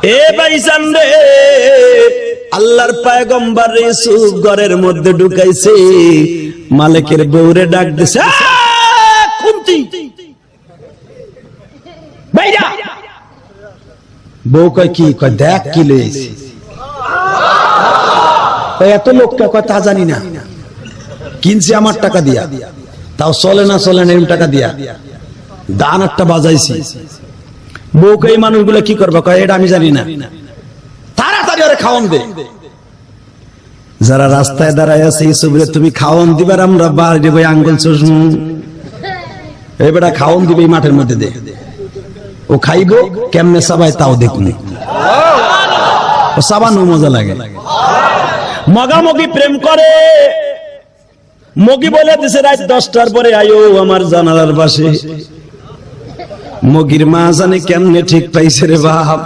এ ভাইজান রে, আল্লাহর পয়গম্বর ইউসুফ ঘরের মধ্যে ঢুকাইছে, মালিকের বউরে ডাক দিছে, খুন্তি বাইরা। বউ কয় কি? কয় দেখ কি লইছি। এত লোকটা কথা জানি না, কিনছি আমার টাকা দিয়া, তাও চলে না চলে না টাকা দিয়া, দান একটা বাজাইছি। বউকে এই মানুষগুলো কি করবে? কয় এটা আমি জানি না, তাড়াতাড়ি ওরে খাওয়ান দে। যারা রাস্তায় দাঁড়ায় আছে, ইসুবরে তুমি খাওয়ান দিবার, আমরা বাড়ি বই আঙ্গুল চুষমু, এই বেটা খাওয়ান দিবে এই মাঠের মধ্যে দে। ও খাইব কেমনে সবাই তাও দেখুন, ও সাবানো মজা লাগে। মগামগি প্রেম করে, মগি বলে দিছে রাত 10টার পরে আয়ো আমার জানালার পাশে। মগির মা জানে কেমনে ঠিক পাইছে রে বাপ।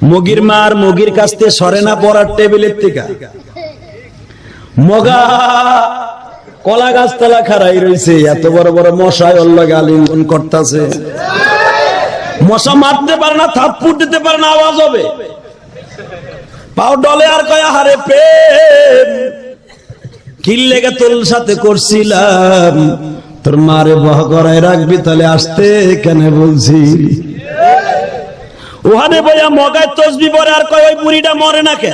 মগির মা আর মগির কাছ থেকে সরে না পড়ার টেবিলের থেকে। মগা কলা গাছ তলা খাড়াই রয়েছে, এত বড় বড় মশায় ওর লগে আলিঙ্গন করতেছে। মশা মারতে পারে না, থাপ্পড় দিতে পারে না, আওয়াজ হবে। পাও ডলে আর কয় হারে প্রেম কি লেগে তোর সাথে করছিলাম, তোর মারে বহ করায় রাখবি তাহলে আসতে কেন বলছি। ওখানে বইয়া মগায় তসবি পরে আর কয় ওই বুড়িটা মরে না কে।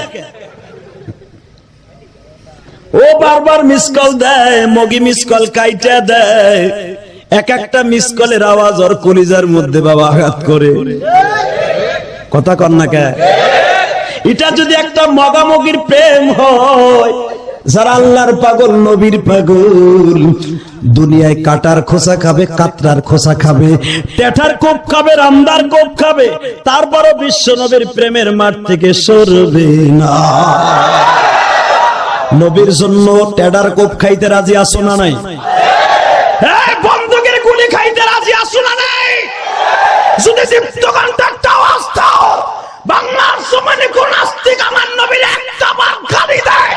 ও বারবার মিস কল দেয়, মগি মিস কল কাইটা দেয়, এক একটা মিস কলের আওয়াজ ওর কলিজার মধ্যে বাবা আঘাত করে। কথা কন না কে? এটা যদি একটা মগামগির প্রেম হয়, যারা আল্লাহর পাগল নবীর পাগল, দুনিয়ায় কাটার খোসা খাবে, কাতরার খোসা খাবে, টেঠার কোপ খাবে, রামদার কোপ খাবে, তারপরও বিশ্ব নবীর প্রেমের মাঠ থেকে সরবে না। নবীর জন্য টেডার কোপ খাইতে রাজি আছো না নাই? বন্দুকের গুলি খাইতে রাজি আছো না নাই? যদি দীপ্ত কণ্ঠে আওয়াজ দাও, বাংলার জমিনে কোন নাস্তিক আমার নবীর একটা বার গালি দেয়,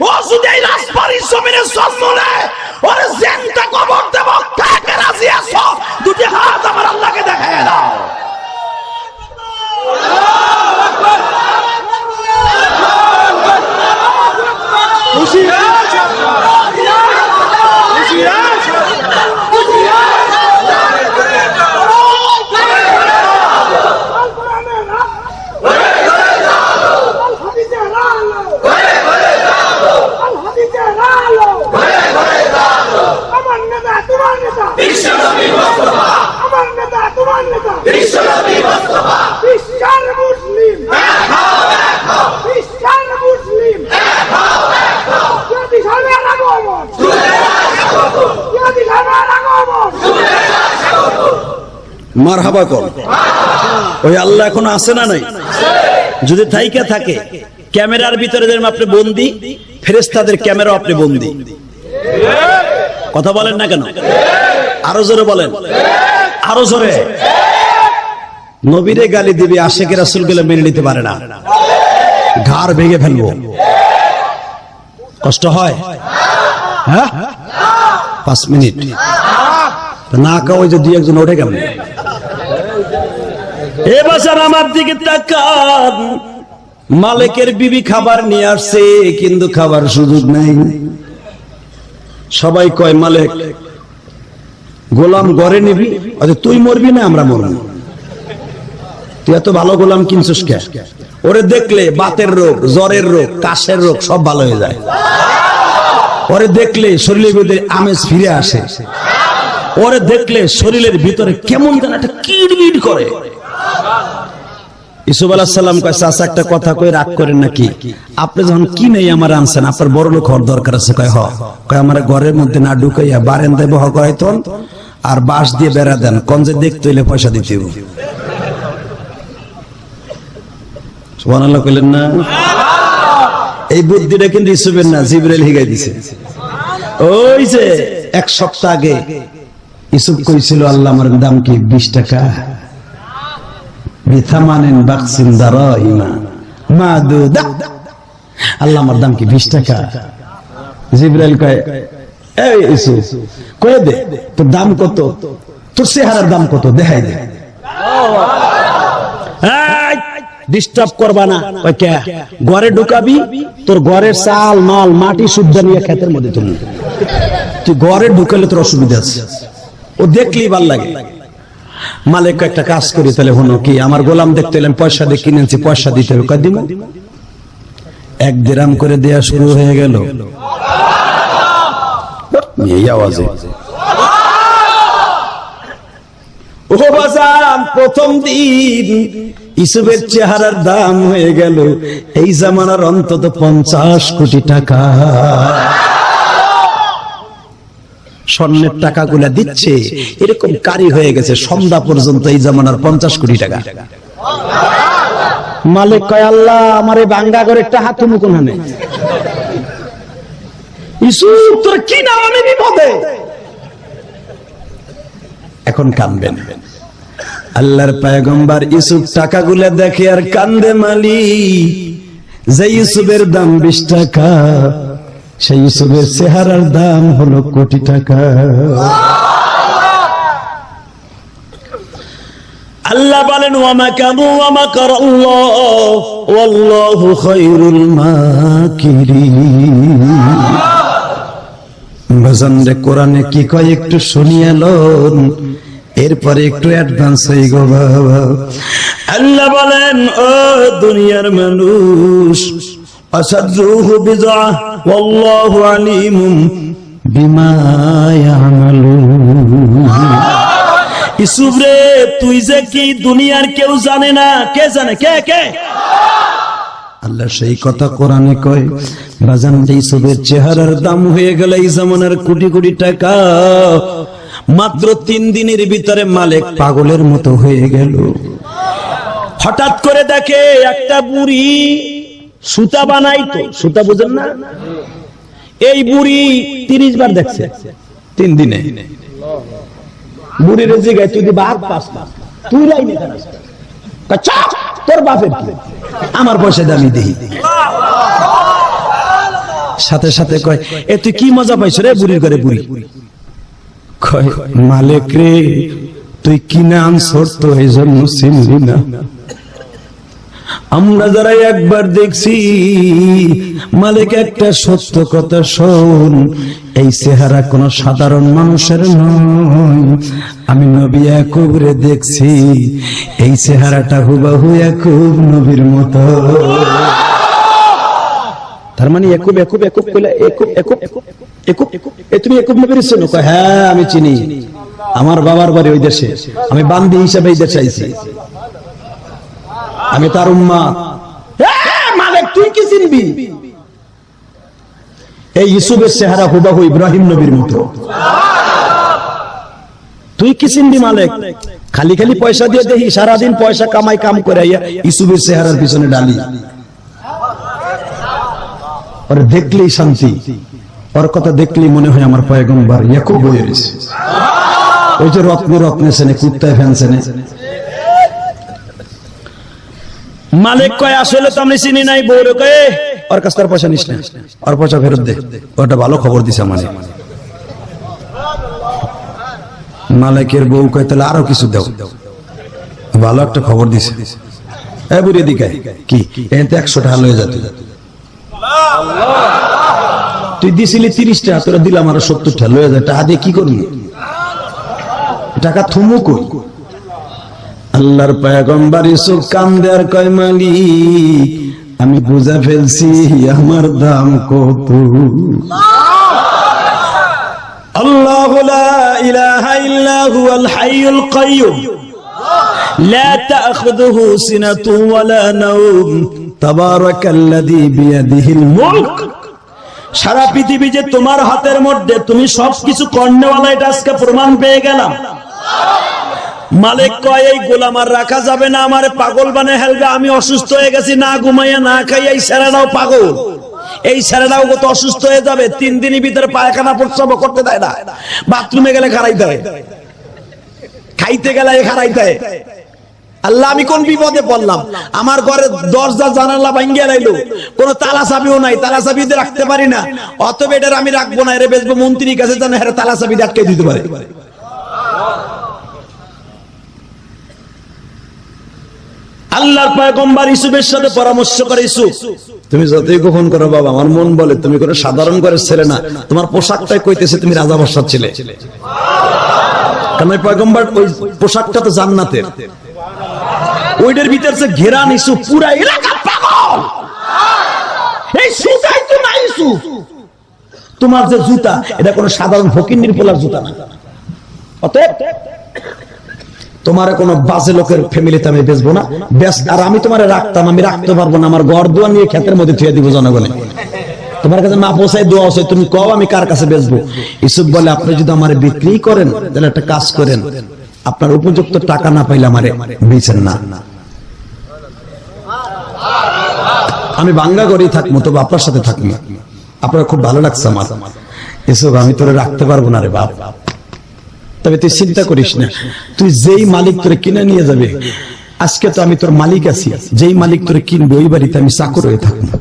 ও যদি এই রাজবাড়ির জমিনে জন্ম নেয়, ওরে জেনটা কবর দেব, কাকে রাজি আছো? দুটি হাত আমার আল্লাহকে দেখায় দাও। মারহাবা কর। ওই আল্লাহ এখন আছে না নাই? যদি থাইকা থাকে, ক্যামেরার ভিতরে যেরকম আপনি বন্দি, ফেরেশতাদের ক্যামেরা আপনি বন্দি। কথা বলেন না কেন? আরো জোরে বলেন, আরো জোরে। নবীরে গালি দিবি, আশিকে রাসূল গুলো মেনে নিতে পারে না, ঘাড় ভেঙে ফেলবো। কষ্ট হয়? হ্যাঁ, 5 মিনিট না কাও, যে দুই একজন ওঠে কেমন? এ বাজার আমার দিকে তাকান, মালিকের বিবি খাবার নিয়ে আসছে, কিন্তু খাবার সুযোগ নাই। সবাই কয় মালিক গোলাম ঘরে নিবি, তুই মরবি না আমরা মরব। তুই এত ভালো গোলাম কিনছিস কে? ওরে দেখলে বাতের রোগ, জ্বরের রোগ, কাশের রোগ সব ভালো হয়ে যায়। ওরে দেখলে শরীরের ভিতরে আমেজ ফিরে আসে। ওরে দেখলে শরীরের ভিতরে কেমন যেন একটা কিড়মিড় করে। ইউসুফ আলাইহিস সালাম কয়, চাচা একটা কথা কই, রাগ করেন নাকি? আপনি যখন কি নেই আমার আনছেন, আপনার বড় লোক হওয়ার দরকার আছে। কয় হ। কয় আমার ঘরের মধ্যে না ঢুকাইয়া বারান্দায় বহ করাইতন, আর বাঁশ দিয়ে বেড়া দেন, কোন যে দেখতে হইলে পয়সা দিতে হবে। সুবহানাল্লাহ কইলেন না? এই বুদ্ধিটা কিন্তু ইউসুফের না, জিবরাইল হিগাই দিছে। ওই যে 1 সপ্তাহ আগে ইউসুফ কইছিল, আল্লাহ আমার দাম কি 20 টাকা, বিথামানিন বাকসিন দারাইমা মাদুদা। আল্লাহ আমার দাম কি 20 টাকা। জিবরাইল কয়, এই ইউসুফ কই দে, তোর দাম কত? তোর চেহারার দাম কত? দেখাই দে। ডিস্টার্ব করবা না। কয় কে? ঘরে ঢুকাবি, তোর ঘরের চাল মাল মাটি শুদ্ধ নিয়ে ক্ষেতের মধ্যে তুমি, তুই ঘরে ঢুকালে তোর অসুবিধা আছে। ও দেখলেই ভাল লাগে। মালিক একটা কাজ করি, তাহলে হলো কি, আমার গোলাম দেখতে এলাম, পয়সা দিয়ে কিনেছি, পয়সা দিতে হবে। কয় দিব? 1 দিরহাম করে দেয়া শুরু হয়ে গেল এই আওয়াজে। ও বাজান, প্রথম দিন ইউসুফের চেহারার দাম হয়ে গেল এই জামানার অন্তত 50 কোটি টাকা। স্বর্ণের টাকাগুলা দিচ্ছে, এরকম কারি হয়ে গেছে সন্ধ্যা পর্যন্ত এই জামানার 50 কোটি টাকা। মালিক কয়, আল্লাহ আমার এই ভাঙ্গা ঘরের টাকা তুমি কোনখানে? ইউসুফ তোর কি নাম, আমি বিপদে। এখন কাঁদবেন। আল্লাহর পয়গম্বর ইউসুফ টাকাগুলা দেখে আর কান্দে। মালিক, যে ইউসুফের দাম 20 টাকা, সেই ইউসুফের চেহারার দাম হলো কোটি টাকা। আল্লাহ বলেন, ওয়া মাকারু ওয়া মাকারাল্লাহ ওয়াল্লাহু খায়রুল মাকিরিন। বাজান রে, কোরআনে কি কয় একটু শুনিয়ে লন, এরপরে একটু অ্যাডভান্স হয়ে গো বাবা। আল্লাহ বলেন, ও দুনিয়ার মানুষ, আসাদুহু বিজা ওয়াল্লাহু আলিমুম বিমা ইয়ামালুন। ইউসুফ রে, তুই যে কি দুনিয়ার কেউ জানে না। কে জানে? কে কে? আল্লাহ সেই কথা কোরআনে কয়। বাজান, ইউসুফের চেহারার দাম হয়ে গেল এই জামানার কোটি কোটি টাকা। মাত্র 3 দিনের ভিতরে মালিক পাগলের মতো হয়ে গেল। হঠাৎ করে দেখে একটা বুড়ি সুতা বানাইতো, সুতা বুঝেন না, এই বুড়ি 30 বার দেখছে 3 দিনে। বুড়ির জিগায়, তুই বাদ পাস না, তুই লাইনে দাঁড়াস। চাপ, তোর বাপের কি, আমার পয়সা দামি দেই। সাথে সাথে কয়, এ তুই কি মজা পাইছ রে বুড়ির ঘরে? বুড়ি কয়, মালিক রে, তুই কিনে আনছর তো এই জন্য চিনলি না। আমরা যারা একবার দেখছি, মালিক একটা সত্য কথা শোন, এই চেহারা কোন সাধারণ মানুষের নয়। আমি নবী ইয়াকুবরে দেখছি, এই চেহারাটা হুবহু ইয়াকুব নবীর মতো। তার মানে ইয়াকুব ইয়াকুব ইয়াকুব কইলা, ইয়াকুব ইয়াকুব ইয়াকুব, এ তুমি ইয়াকুব নবীর চিনো? কয়, হ্যাঁ আমি চিনি, আমার বাবার বাড়ি ওই দেশে, আমি বান্দি হিসেবে এই দেশে আইছি, আমি তার উম্মাত। মালিক, তুই কি চিনবি? এই ইউসুফের চেহারা হুবহু ইব্রাহিম নবীর মতো, তুই কি চিনবি? মালিক, খালি খালি পয়সা দিয়ে দেখি, সারাদিন পয়সা কামাই, কাম করে ইউসুফের চেহারার পিছনে ডালি। ওর দেখলেই শান্তি, ওর কথা দেখলেই মনে হয় আমার পয়গম্বর ইয়াকুব বলে রয়েছে। ওই যে রত্নে রত্নে সেনে, কুত্তায় ফ্যান সেনে। মালিক কয়, আসলে তো আমি চিনি নাই। বউরে কয়ে, ওর কাছ থেকে পয়সা নিস না, ওর পয়সা ফেরত দে। ওটা ভালো খবর দিছে মানে। মালিকের বউ কয়, তাহলে আরো কিছু দাও, ভালো একটা খবর দিছে। বুড়ি দিকে কি, এতে 100 টাকা লয়ে যেত। তুই দিছিলি 30 টাকা, তোরা দিলাম আরো 70 টাকা, লয়ে যায়। টাকা দিয়ে কি করবি? টাকা থুমু কই? আল্লাহর পয়গম্বর ইউসুফ কান্দে আর কয়, মালিক, আমি বুঝা ফেলছি আমার দাম কত। আল্লাহু লা ইলাহা ইল্লা হুয়াল হাইয়ুল কাইয়্যুম লা তাখুযুহু সিনাতুন ওয়ালা নাওম তাবারাকাল্লাযী বিয়াদিহিল মুলক। সারা পৃথিবী যে তোমার হাতের মধ্যে, তুমি সবকিছু কর্ণওয়ালা, এটা আজকে প্রমাণ পেয়ে গেলাম। মালিক কয়, এই গোলাম আর রাখা যাবে না, আমার পাগল বানে হেলবে। আমি অসুস্থ হয়ে গেছি, না ঘুমাইয়া না খাই, এই ছেলেটাও পাগল, এই ছেলেটাও কত অসুস্থ হয়ে যাবে। 3 দিনের ভিতরে পায়খানা প্রস্রাব করতে দেয় না, বাথরুমে গেলে খারাইতে হয়, খাইতে গেলে খারাইতে হয়। আল্লাহ, আমি কোন বিপদে পড়লাম? আমার ঘরে দরজা জানালা ভাঙ্গিয়া লাইলো, কোন তালা চাবিও নাই, তালা চাবি দিয়ে রাখতে পারি না। অতএব এটার আমি রাখবো না, এর বেচবো মন্ত্রীর কাছে, জানে হ্যাঁ তালা চাবি দিয়ে আটকে দিতে পারে। আল্লাহর পয়গম্বর ইউসুফের সাথে পরামর্শ করে, ইউসুফ তুমি যতই গোপন করো বাবা, আমার মন বলে তুমি করে সাধারণ করে ছেলে না, তোমার পোশাকটাই কইতেছে তুমি রাজা বাদশার ছেলে। কারণ ওই পয়গম্বর ওই পোশাকটা তো জান্নাতের, ওইটার ভিতর যে ঘেরা ইউসুফ পুরা এলাকা পাগল। এই জুতাই তো না ইউসুফ, তোমার যে জুতা এটা কোনো সাধারণ ফকিন্নির পোলার জুতা না। অতএব তোমার কোনো বাজে লোকের ফ্যামিলিতে আমি বেচবো না, আর আমি তোমার রাখতাম, আমি রাখতে পারবো না, আমার ঘর দুয়ার নিয়ে ক্ষেতের মধ্যে থুয়ে দিব জনগণে। তোমার কাছে মা পোষায় দোয়া আছে, তুমি কও আমি কার কাছে বেচবো। ইউসুফ বলে আপনি যদি আমার বিক্রি করেন তাহলে একটা কাজ করেন, আপনার উপযুক্ত টাকা না পাইলে আমারে বেচেন না, আমি বাঙ্গা করেই থাকবো, তবে আপনার সাথে থাকবো। আপনার খুব ভালো লাগছে আমার। ইউসুফ আমি তোরে রাখতে পারবো না রে বাপ, তবে তুই চিন্তা করিস না, তুই যেই মালিক তোরে কিনে নিয়ে যাবে, আজকে তো আমি তোর মালিক আছি, যেই মালিক তোরে কিনবে ওই বাড়িতে আমি চাকর হয়ে থাকবো,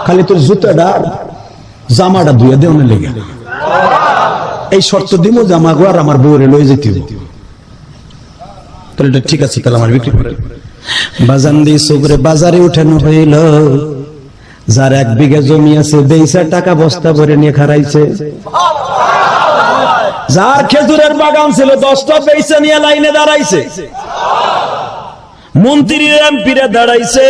খালি তোর জুতাটা জামাটা ধুয়ে দেওয়ার লেগে এই শর্ত দিব, জামা গো আর আমার বউরে লয়ে যেতে হবে। তাহলে এটা ঠিক আছে, তাহলে আমার বিক্রি করে। বাজান দিয়ে সুবরে বাজারে উঠানো হইল, যার 1 বিঘা জমি আছে বেইসা টাকা বস্তা ভরে নিয়ে খারাইছে, যার খেজুরের বাগান ছিল 10টা বেইসা নিয়ে লাইনে দাঁড়াইছে, মন্ত্রী এমপিরা দাঁড়াইছে।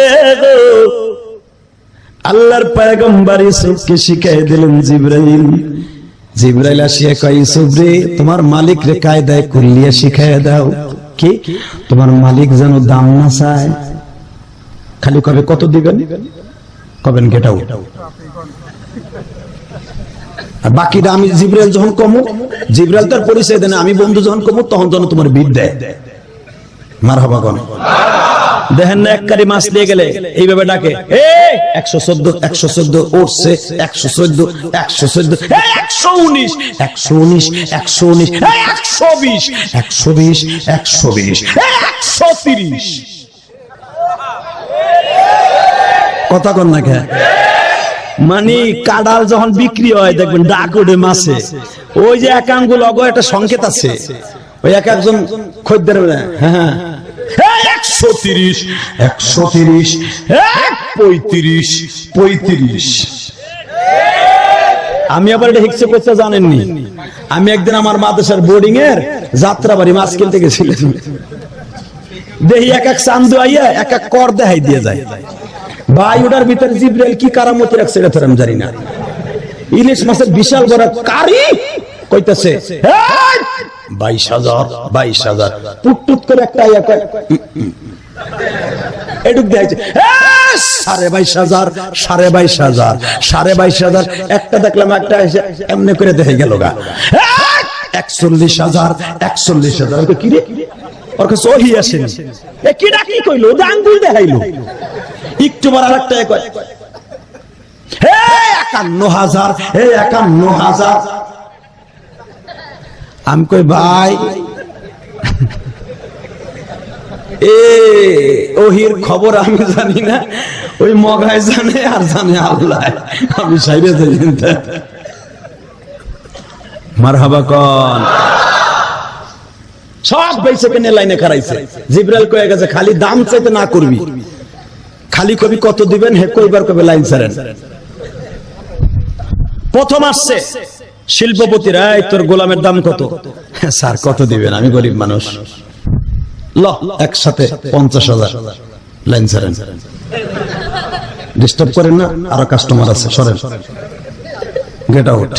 আল্লাহর পয়গম্বর ইউসুফকে শিখাই দিলেন জিবরাইল। জিবরাইল আসিয়া কয় ইউসুফ রে, তোমার মালিক রে কায়দায় কুল্লিয়া শিখাইয়া দাও। কি? তোমার মালিক যেন দাম না চায়, খালি কবে কত দিবেন, কবেন গেট আউট, আর বাকিটা আমি জিবরাইল যখন কমু, জিবরাইল তার পরিচয় দেন, আমি বন্ধু যখন কমু তখন যেন তোমার বিট দেয়। মারহাবা কোন দেখেন না, এককারি মাছ দিয়ে গেলে এইভাবে ডাকে, 114 114 উঠছে, 114 114 119 119 119 120 120 120 130। কথা কন না কে? মানে কাডাল যখন বিক্রি হয় দেখবেন ডাক ওঠে মাছে, ওই যে এক আঙ্গুল অগো একটা সংকেত আছে, ওই এক একজন খদ্দের, হ্যাঁ 130 130 35 35। আমি আবার এটা হিকসে করতে জানেননি, আমি একদিন আমার মাদ্রাসার বোর্ডিং এর যাত্রাবাড়ি মাছ কিনতে গেছিলাম, দেখি এক এক চান্দু আইয়া এক এক কর দেখাই দিয়ে যায়। ভাই ওটার ভিতরে জিবরাইল কি কারামতি রাখছে এটা আমি জানি না। ইলিশ মাছের বিশাল বড় কারি কইতাছে 22,000 22,000, টুকটুক করে একটা আইয়া কয় এটুক দেখাইছে 22,500 22,500 22,500। একটা দেখলাম একটা এসে এমনি করে দেখে গেল গা 41,000 41,000। কি রে ওর কাছে ওহি আসেনি, কি ডাকি কইলো, আঙ্গুল দেখাইলো। একটু বার আরেকটা কয় 51,000 51,000। আমি কই ভাই ওহির খবর আমি জানি না, ওই মগায় জানে আর জানে আল্লাহ, আমি সাইরে যাই। মারহাবা কোন সব বেঁচে কেনে লাইনে খারাইছে। জিবরাইল কয়ে গেছে খালি দাম চাইতে না করবি, খালি কবি কত দিবেন হে কইবার কবে লাইন ছাড়েন। প্রথম আসছে শিল্পপতিরা, তোর গোলামের দাম কত? স্যার কত দিবেন, আমি গরিব মানুষ, ল একসাথে 50,000 লাইন ছাড়েন। ডিস্টার্ব করেন না, আরো কাস্টমার আছে, সরেন গেট আউট।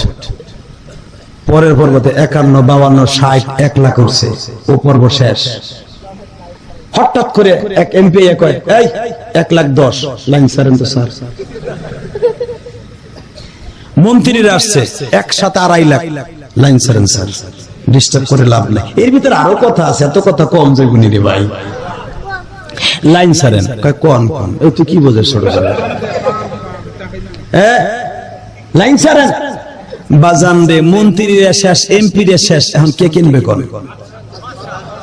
পরের পর্বতে 51 52 60 1 লাখ উঠছে, ও পর্ব শেষ। হঠাৎ করে এক এমপি কয় এই 1,10,000 লাইন ছাড়েন তো স্যার। মন্ত্রীরা আসছে একসাথে 2.5 লাখ লাইন ছাড়েন স্যার। ডিস্টার্ব করে লাভ নাই, এর ভিতরে আরো কথা আছে, এত কথা কম যাইবনি রে ভাই, লাইন ছাড়েন। কয় কোন কোন, এই তুই কি বোঝে ছোট ছোট, লাইন ছাড়েন। বাজান রে মন্ত্রীরা শেষ, এমপিরা শেষ, এখন কে কিনবে কোন?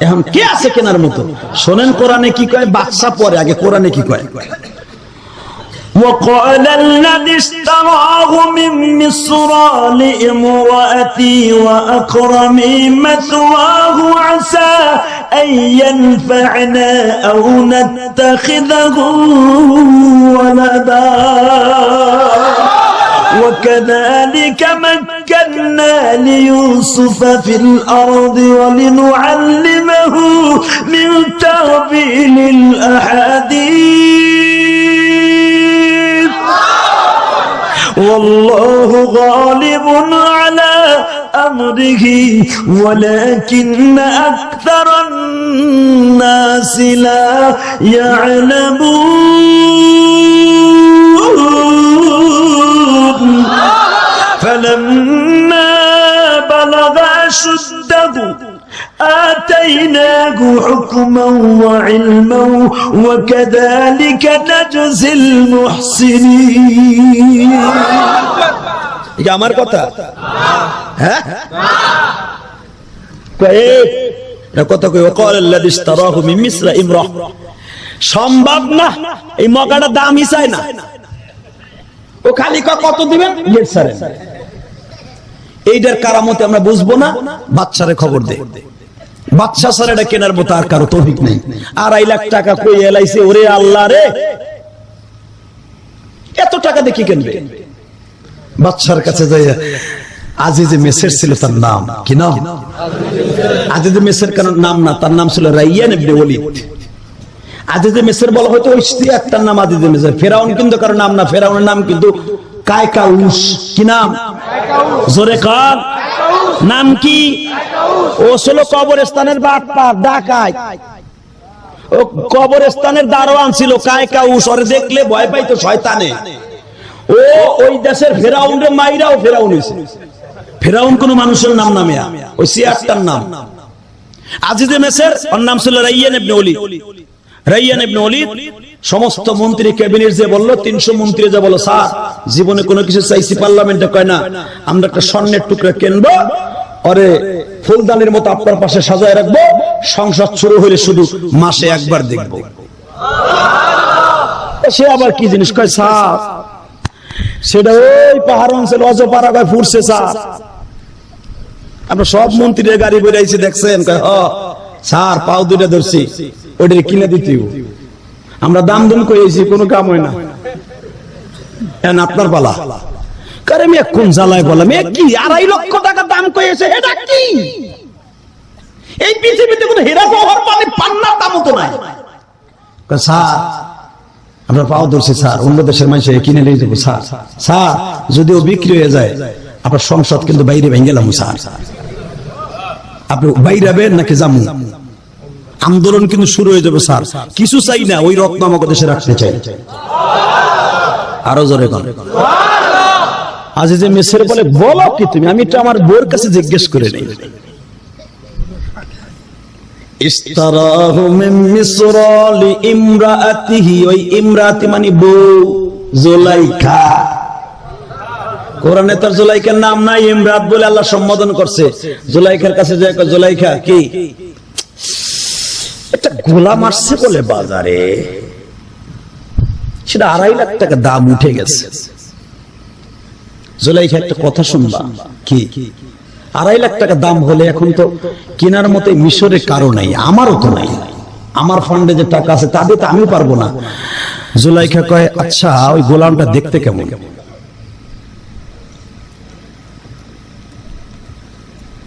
এখন কে আছে কেনার মতো? শোনেন কোরআনে কি কয়, বাদশা পরে, আগে কোরআনে কি কয়? وقال الذي اشتراه من مصر لامرأتي وأكرمي مثواه عسى أن ينفعنا أو نتخذه ولدا وكذلك مكنا ليوسف في الأرض ولنعلمه من تأويل الأحاديث والله غالب على أمره ولكن أكثر الناس لا يعلمون فلما بلغ أشده آتيناه حكما وعلما وكذلك نجزي المحسنين এটা আমার কথা হ্যাঁ কথা কই وقال الذي اشتراه من مصر امرأ সম্ভব না এই মগাটা দামই চাই না ও খালি কত দিবেন গেট ছাড়েন এইটার কারামতে আমরা বুঝবো না বাচ্চারে খবর দে বাচ্চা ছাড়া এটা কেনার মতো আর কারো তৌফিক নেই 2.5 লাখ টাকা কই এলাইছে ওরে আল্লাহ রে এত টাকা দেখি কিনবে বাচ্চার কাছে যাই আজিজে মেসের ছিল তার নাম কি নাম আজিজে মেসের কারণ নাম না তার নাম ছিল রাইয়ান ইবনে ওলীদ আজিজে মেসের বলা হয়তো ওই একটার নাম আজিজে মেসের ফেরাউন কিন্তু কারো নাম না ফেরাউনের নাম কিন্তু কায়কাউস কি নাম জোরে কার নাম কি ও ছিল কবরস্থানের বাটপার ডাকাত ও কবরস্থানের দারোয়ান ছিল কায়কাউস ওরে দেখলে ভয় পাইতো শয়তানে ও ওই দেশের ফেরাউনরে মাইরাও ফেরাউন হইছে ফেরাউন কোন মানুষের নাম না মিয়া ওই সিয়ারটার নাম আজিজে মেসের ওর নাম ছিল রাইয়ান ইবনে ওলীদ রাইয়ান ইবনে ওলীদ সমস্ত মন্ত্রী ক্যাবিনেট যে বলল 300 মন্ত্রী যে বলল স্যার জীবনে কোনো কিছু চাইছি পার্লামেন্টে কয় না আমরা একটা স্বর্ণের টুকরা কিনবো আরে ফুলদানির মতো আপনার পাশে সাজায় রাখবো সংসদ শুরু হলে শুধু মাসে একবার দেখব সে আবার কি জিনিস কয় স্যার সেটা ওই পাহাড় অঞ্চল অজপাড়া কয় ফুরছে স্যার আমরা সব মন্ত্রীদের গাড়ি বেরাইছি দেখছেন কয় হ স্যার পাও দুইটা ধরছি ওইটা কিনে দিতে আমরা দাম দাম কইছি কোনো কাম হয় না এখন আপনার পালা কারে আমি কোন জ্বালায় বললাম এ কি 2.5 লক্ষ টাকা দাম কইছে এটা কি এই পৃথিবীতে কোনো হীরা জওহর মানে পান্নার দামও তো নাই স্যার আমরা পাও ধরছি স্যার অন্য দেশের মানুষ কিনে নিয়ে যাবো স্যার স্যার যদিও বিক্রি হয়ে যায় আপনার সংসদ কিন্তু বাইরে ভেঙে গেলাম স্যার আপনি বাইরে যাবেন নাকি যাবো আন্দোলন কিন্তু শুরু হয়ে যাবে স্যার কিছু চাই না ওই রত্ন আমাকে দেশে রাখতে চাই আরো জোরে বল আজিজে মিসর বলে বলো কি তুমি আমি তো আমার বউর কাছে জিজ্ঞেস করে নেই ইস্তারাহু মিন মিসর লিইমরাতিহি ওই ইমরাতি মানে বউ জুলাইখা কোরআনে তার জুলাইখার নাম নাই ইমরাত বলে আল্লাহ সম্বোধন করছে জুলাইখার কাছে যায় জুলাইখা কি একটা গোলাম আসছে বলে বাজারে সেটা 2.5 লাখ টাকা দাম উঠে গেছে জুলাইখা একটা কথা শুনবা কি 2.5 লাখ টাকা দাম হলে এখন তো কেনার মতো মিশরে কারো নাই আমারও তো নাই আমার ফান্ডে যে টাকা আছে তাতে তো আমি পারবো না জুলাইখা কয় আচ্ছা ওই গোলামটা দেখতে কেমন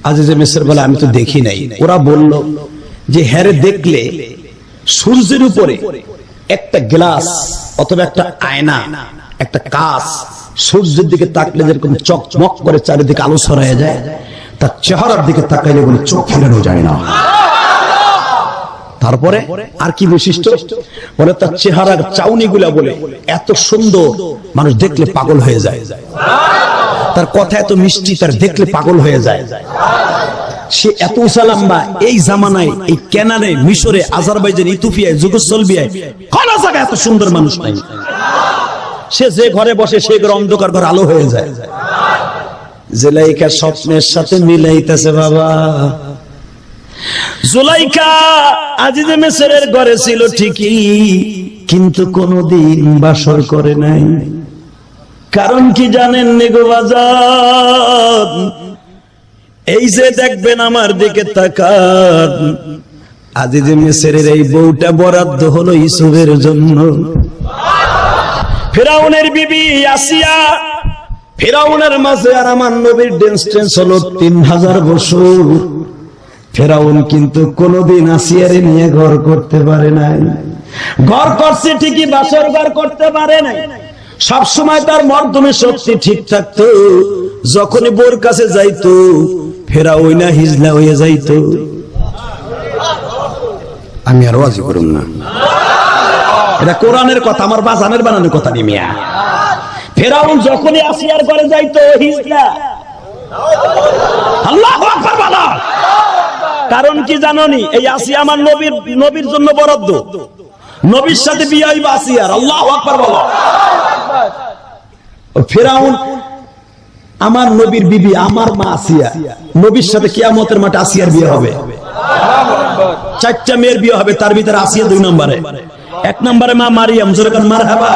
আজিজে মিসর বলে আমি তো দেখি নাই ওরা বলল যে হ্যারে দেখলে সূর্যের উপরে একটা গ্লাস অথবা একটা আয়না একটা কাঁচ সূর্যের দিকে তাকলে যেরকম চকচক করে চারিদিকে আলো ছড়ায় যায় তার চেহারার দিকে তাকাইলে বলে চোখ ফেরানো যায় না তারপরে আর কি বৈশিষ্ট্য বলে তার চেহারার চাউনিগুলা বলে এত সুন্দর মানুষ দেখলে পাগল হয়ে যায় তার কথা এত মিষ্টি তার দেখলে পাগল হয়ে যায় সে এত উসালাম্বা এই জামানায় এই কেনানে মিশরে আজারবাইজান ইথিওপিয়ায় যুগোস্লাভিয়ায় কোন জায়গায় এত সুন্দর মানুষ নাই সে যে ঘরে বসে সে ঘর অন্ধকার ঘর আলো হয়ে যায় জুলাইখা স্বপ্নের সাথে মিলাইতেছে বাবা জুলাইখা আজিজে মিসরের ঘরে ছিল ঠিকই, কিন্তু কোনদিন বাসর করে নাই। কারণ কি জানেন নিগো বাজার? এই যে দেখবেন আমার দিকে তাকান, আজিজে মিসরের এই বউটা বরাদ্দ হলো ইউসুফের জন্য। ফিরাউনের বিবি আসিয়া, ফিরাউনের মাঝে আর আমার নবীর ডিস্টেন্স হলো 3000 বছর। ফিরাউন কিন্তু কোনদিন আসিয়ারে নিয়ে ঘর করতে পারে নাই। ঘর করছে ঠিকই, বাসর ঘর করতে পারে নাই। সব সময় তার মর্দমে শক্তি ঠিক থাকতো। যখনই বোর কাছে যাইতো, ফিরাউন না হিজলা হয়ে যাইতো। আমি আর ওয়াজি করুম না, এটা কোরআনের কথা, আমার বাজানের বানানোর কথা নি মিয়া। ফিরাউন যখনই আসিয়ার ঘরে যাইতো হিজলা। আল্লাহু আকবার বলো। কারণ কি জানোনি? এই আসিয়া আমার নবীর জন্য বরাদ্দ। নবীর সাথে বিয়ে হইবে আসিয়ার। আল্লাহু আকবার বলো। ফিরাউন আমার নবীর বিবি, আমার মা আসিয়া, নবীর সাথে কিয়ামতের মাঠে আসিয়ার বিয়ে হবে। 4টা মেয়ের বিয়ে হবে, তার ভিতরে আসিয়া 2 নম্বরে। 1 নম্বরে মা মারিয়াম, জোরে কান মারহাবা।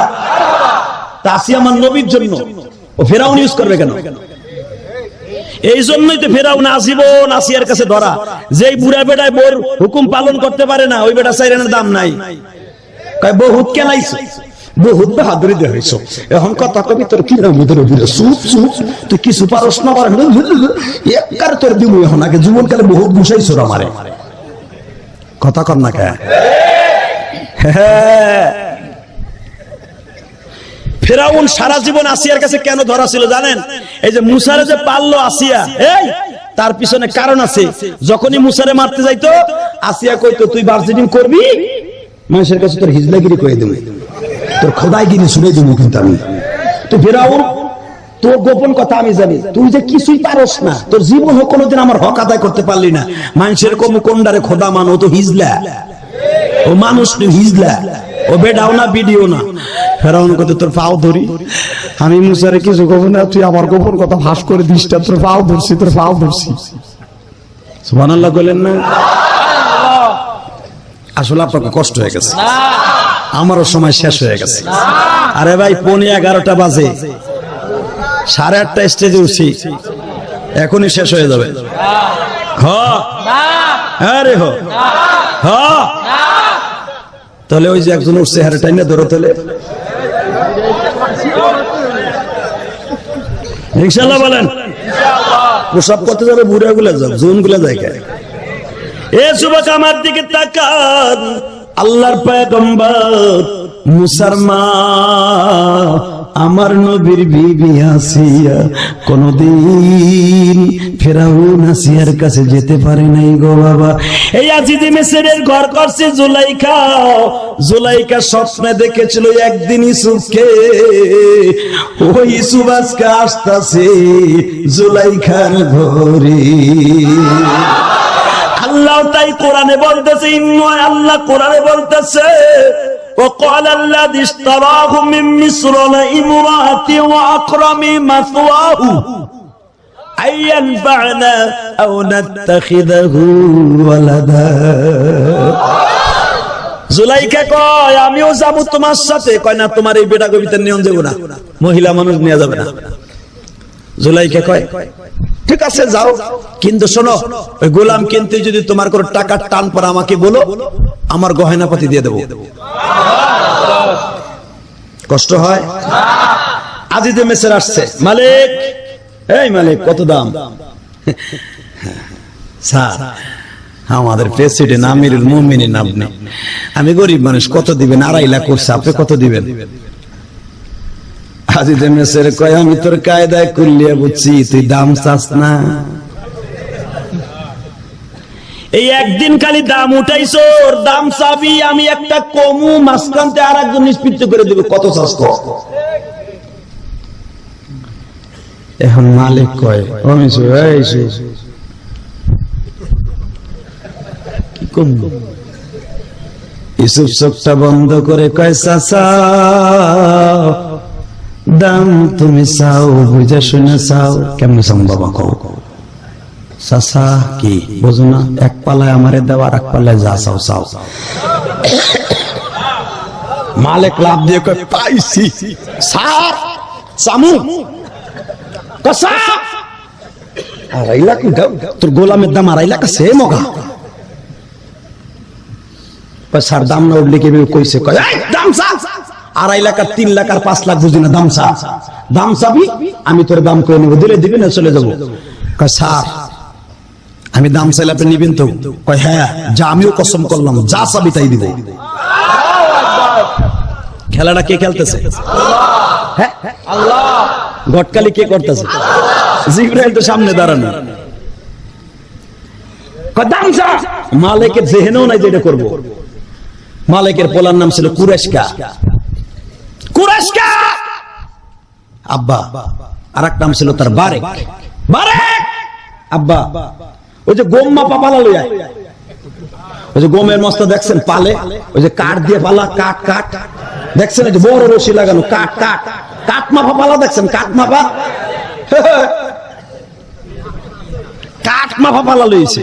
তা আসিয়া আমার নবীর জন্য, ও ফিরাউন ইউজ করবে কেন? এই জন্যই তো ফিরাউন আজীবন আসিয়ার কাছে ধরা। যেই বুড়া বেটায় বোর হুকুম পালন করতে পারে না, ওই বেটা সাইরেনের দাম নাই। কয় বহুত কেনাইছো, বহুত বাহাদুরি দেখাইছো, এখন কথা কবি তোর কি নাম তোর চুপ চুপ, তুই কিছু পারস না পারেন একবার তোর দিব। এখন আগে জীবনকালে বহুত ঘুষাইছো আমারে, কথা কর না কে? ফিরাউন সারা জীবন আসিয়ার কাছে কেন ধরা ছিল জানেন? এই যে মুসারে যে পারলো আসিয়া, এই তার পিছনে কারণ আছে। যখনই মুসারে মারতে যাইতো, আসিয়া কইতো তুই ভার্সিটিং করবি, মানুষের কাছে তোর হিজলাগিরি কয়ে দেবো, তোর খোদাইগিরি শুনে দেবো। কিন্তু আমি তো ফিরাউন, তোর গোপন কথা আমি জানি, তুই যে কিছুই পারস না, তোর জীবন হোক কোনোদিন আমার হক আদায় করতে পারলি না। মানুষের কম কোনডারে খোদা মান, ও তো হিজলা, ও মানুষ নয়, হিজলা। ও বেডাও না, ভিডিও না। ফেরাউন কত তোর পাও ধরি, আমি মুসারে কিছু গোপন না, তুই আমার গোপন কথা ফাঁস করে দিস, তোর পাও ধরছি, তোর পাও ধরছি। সুবহানাল্লাহ বলেন না? আসলে আপনাকে কষ্ট হয়ে গেছে, আমারও সময় শেষ হয়ে গেছে। আরে ভাই 11:15 বাজে, 8:30 স্টেজে উঠছি, এখনই শেষ হয়ে যাবে। আরে হো তাহলে ওই যে একজন উঠছে, হারে টাইমে ধরো, তাহলে ইনশাআল্লাহ বলেন। প্রসাব করতে যাবে, বুড়া গুলা যাবে, জোন গুলা জায়গায়। এ যুবক আমার দিকে তাকান, আল্লাহর পয়গম্বর মুসার মা আমার নবীর বিবি আসিয়া কোনদিন ফিরাউন আসিয়ার কাছে যেতে পারে নাই গো বাবা। এই আজিজে মিসরের ঘর করছে জুলাইখা। জুলাইখা স্বপ্নে দেখেছিল একদিন ইউসুফকে, ওই ইউসুফ আজকে আসতেছে জুলাইখার ঘরে। আল্লাহ তাই কোরআনে বলতেছে, আল্লাহ কোরআনে বলতেছে, وقال الذي اشتراه من مصر لامرأته وأكرم مثواه أن ينفعنا أو نتخذه ولدا। জুলাইখা কয় আমিও যাবো তোমার সাথে। কয় না, তোমার এই বেটা কবিতা নিয়ে যাবো না, মহিলা মানুষ নিয়ে যাবে না। জুলাইখা কয় ঠিক আছে যাও, কিন্তু শোনো, ওই গোলাম কিনতে যদি তোমার কোনো টাকার টান পড়ে আমাকে বলো, আমার গহনাপাতি দিয়ে দেবো। কষ্ট হয়? আজিজে মিসর আসছে, মালিক, এই মালিক কত দাম? স্যার আমাদের প্রেসিডেন্ট আমিরুল মুমিনিন আপনি, আমি গরিব মানুষ, কত দিবেন? 2.5 লাখ করছে, আপনি কত দিবেন? আজিজে মিসর কয় আমি তোর কায়দায় কুল্লিয়া বুঝছি, তুই দাম চাস না। এই একদিন খালি দাম উঠাইছো, দাম চাবি, আমি একটা কমু, মাঝখানতে আর একজন নিষ্পৃত করে দেবে। কত চাস? এখন মালিক কয় কি কমু? ইউসুফ চোখটা বন্ধ করে কয় চাচা দাম তুমি চাও, বুঝে শুনে চাও। কেমন চাও বাবা? কও চাচা কি বোঝো না, এক পালায় আমারে দেওয়া, আর এক পালায় যা চাও চাও। মালিক লাভ দিয়ে কয় পাইছি স্যার চামু কসা আড়াইলা কি দাও তোর গোলামের দাম আড়াইলা কাছে মগা স্যার দাম না উঠলে কি কইছে কয় এই দাম চা 2.5 লাখ আর 3 লাখ আর 5 লাখ বুঝি না, দাম চা, দাম চাবি আমি তোর দাম করে নেব, দিলে দিবি না চলে যাবো। কয় স্যার আমি দাম চাইলে আপনি নিবেন তো? কয় হ্যাঁ, যা আমিও কসম করলাম যা চাবি তাই দিব। খেলাটা কে খেলতেছে? হ্যাঁ আল্লাহ। গটকালি কে করতেছে? জিবরাইল তো সামনে দাঁড়ানো। মালিকের জেহেনেও নাই যেটা করব। মালিকের পোলার নাম ছিল কুরেশকা। কুরেশকা আব্বা, আর এক নাম ছিল তার বারেক। বারেক আব্বা। ওই যে গম মাপা পালা লইয়া, ওই যে গমের মস্তা দেখছেন পালে, ওই যে কাঠ দিয়ে পালা, কাঠ কাঠ দেখছেন, এই যে বড় রশি লাগানো কাঠ কাঠ, কাঠ মাপা পালা দেখছেন, কাঠ মাপা, কাঠ মাপা পালা লইছে,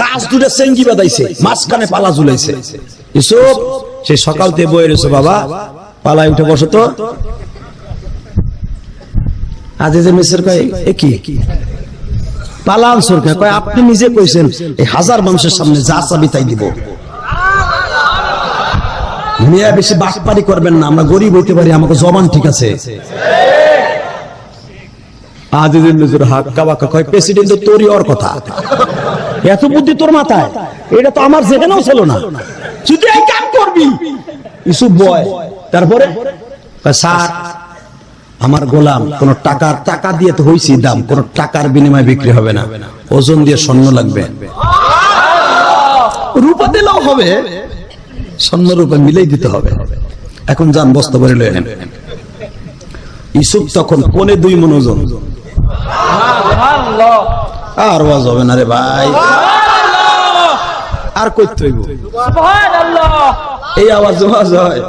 গাছ দুটো চেঙ্গি বাঁধাইছে, মাঝখানে পালা ঝুলাইছে। ইসব সে সকাল থেকে বয়ে রয়েছে, বাবা পালায় উঠে বসো তো। আজ যে মিসের কয় কি পালান সরকার কয় আপনি নিজে কইছেন এই 1000 মানুষের সামনে যা চাবি তাই দিব। মিয়া বেশি বাটপারি করবেন না, আমরা গরিব হইতে পারি, আমাকে জবান ঠিক আছে। আজ যে নজর হাক্কা বাক্কা কয় প্রেসিডেন্ট তো তোরই ওর কথা, এত বুদ্ধি তোর মাথায়, এটা তো আমার যেখানেও ছিল না, শুধু এই কাম করবি। ইসুফ বয় তারপরে স্যার আমার গোলাম কোন টাকা দিয়ে তো হইছি দাম, কোন টাকার বিনিময়ে বিক্রি হবে না, ওজন দিয়ে স্বর্ণ লাগবে, রূপা দিলেও হবে, স্বর্ণ রূপে মিলেই দিতে হবে। এখন যান বস্তা ভরে লয়ে নেন। ইসুফ তখন 2.25 মণ ওজন। আর ওয়াজ হবে না রে ভাই, আর কইতে হইব এই আওয়াজ ওয়াজ হয়।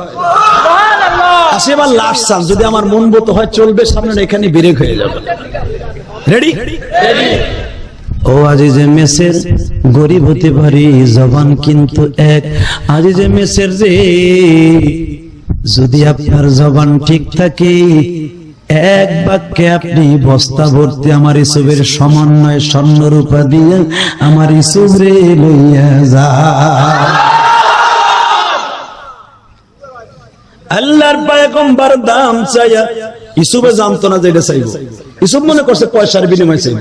এবার লাস্ট চান্স, যদি আমার মন মতো হয় চলবে, সামনে এখানে ব্রেক হয়ে যাবে। রেডি? ও আজিজে মেসের গরিব হতে পারি, জবান কিন্তু এক। আজিজে মেসের যে যদি আপনার জবান ঠিক থাকে, এক বাক্যে আপনি বস্তা ভর্তি আমার ইসুবের সমন্বয় স্বর্ণরূপা দিয়ে আমার ইসুবরে লইয়া যা। আল্লাহর পয়গম্বর দাম চাইয়া, ইসুবে জানতো না যে এটা চাইব, ইসুব মনে করছে পয়সার বিনিময়ে চাইব।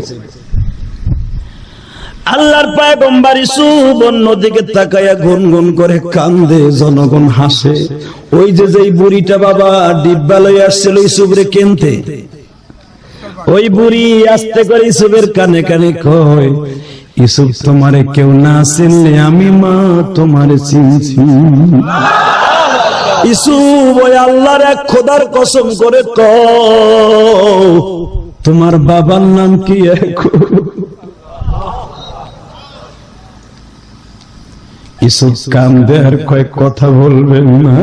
আল্লাহর পয়গম্বর ইসুব অন্যদিকে তাকায়া গুনগুন করে কান্দে, জনগণ হাসে। ওই যে যেই বুড়িটা বাবা ডিব্বা লইয়া আসছিল ইসুবরে কিনতে, ওই বুড়ি আস্তে করে ইসুবের কানে কানে কয়, ইসুব তোমারে কেউ না চিনলে আমি মা তোমারে চিনছি। ইসুব ওই আল্লাহর এক খোদার কসম করে কও, তোমার বাবার নাম কি? ইসুব কান্দে আর কয়েক কথা বলবেন না।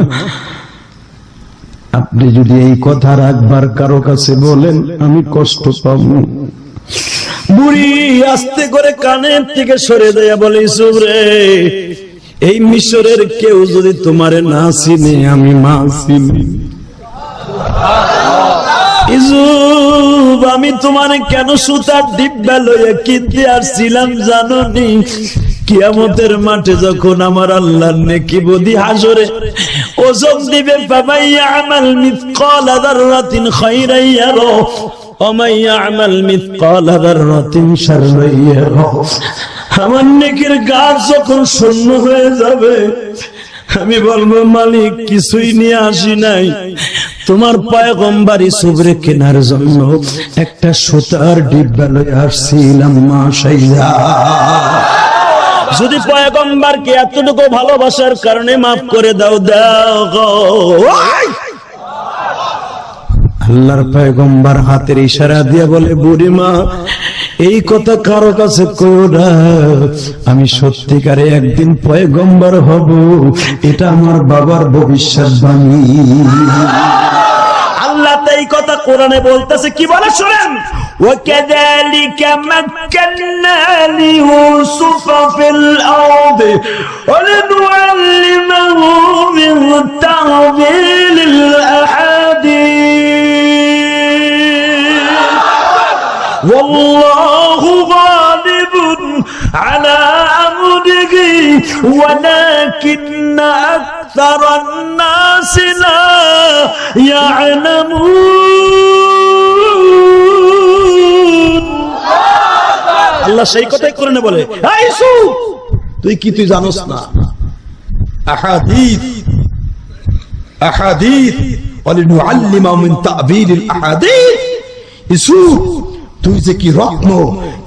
আপনি যদি এই কথা রাখবার কারো কাছে বলেন আমি কষ্ট পাব। বুড়ি আস্তে করে কানের থেকে সরে দেয়া বলে, ইসুব রে, এই মিশরের কেউ যদি তোমারে না চিনে আমি মা চিনি। ইসুব আমি তোমারে কেন সুতার ডিব্বা লইয়া কিনতে আসছিলাম জানো নি? কিয়ামতের মাঠে যখন আমার আল্লাহর নেকি বদি হাসরে ওজন দিবে, ফামাইয়া আমাল মিসকালা যাররাতিন খায়রান ইয়ারা ওয়া মাইয়া আমাল মিসকালা যাররাতিন শাররান ইয়ারা। আমার নেকির গাছ যখন শূন্য হয়ে যাবে, আমি বলবো মালিক কিছুই নিয়ে আসি নাই, তোমার পয়গম্বর ইসুবরে কেনার জন্য একটা সুতার ডিব্বা লইয়া আসছিলাম মাশাআল্লাহ। যদি পয়গম্বরকে এতটুকু ভালোবাসার কারণে মাফ করে দাও দাও গো। আল্লাহর পয়গম্বর হাতের ইশারা দিয়ে বলে, বুড়ি মা এই কথা কারো কাছে কইও না, আমি সত্যিকারে একদিন পয়গম্বর হব, এটা আমার বাবার ভবিষ্যৎবাণী। আল্লাহ তাই কথা কোরআনে বলতেছে, কি বলে শুনেন, وَكَذَلِكَ مَكَّنَّا لِيُوسُفَ فِي الْأَرْضِ وَلِنُعَلِّمَهُ مِن تَأْوِيلِ الْأَحَادِيثِ وَاللَّهُ غَالِبٌ عَلَى أَمْرِهِ وَلَكِنَّ أَكْثَرَ النَّاسِ لَا يَعْلَمُونَ। আল্লাহ সেই কথাই কোরআনে বলে, এই ইউসুফ তুই কি তুই জানোস না, আহাদিস আহাদিস ওয়ালিনুআল্লিমা মিন তা'বীলিল আহাদিস। ইউসুফ তুই যে কি রত্ন,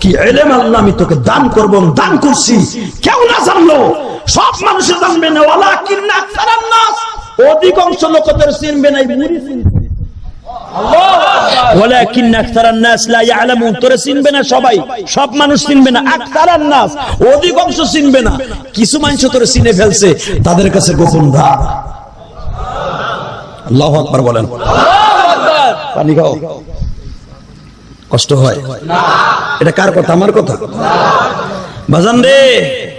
কি ইলম আল্লাহ আমি তোকে দান করব, দান করছি, কেউ না জানলো, সব মানুষ জানবে না, ওয়ালাকিন্না আকসারান নাস, অধিকাংশ লোক তোর চিনবে না, মুড়ি চিনবে। ওয়ালাকিন্না আকসারান নাস লা ইয়ালামুন, তোর চিনবে না সবাই, সব মানুষ চিনবে না, আকসারান নাস অধিকাংশ চিনবে না, কিছু মানুষ তোর চিনে ফেলছে, তাদের কাছে গোপন ধার। আল্লাহু আকবার বলেন। আল্লাহু আকবার। পানি খাও, কষ্ট হয় না। এটা কার কথা? আমার কথা। বাজান রে,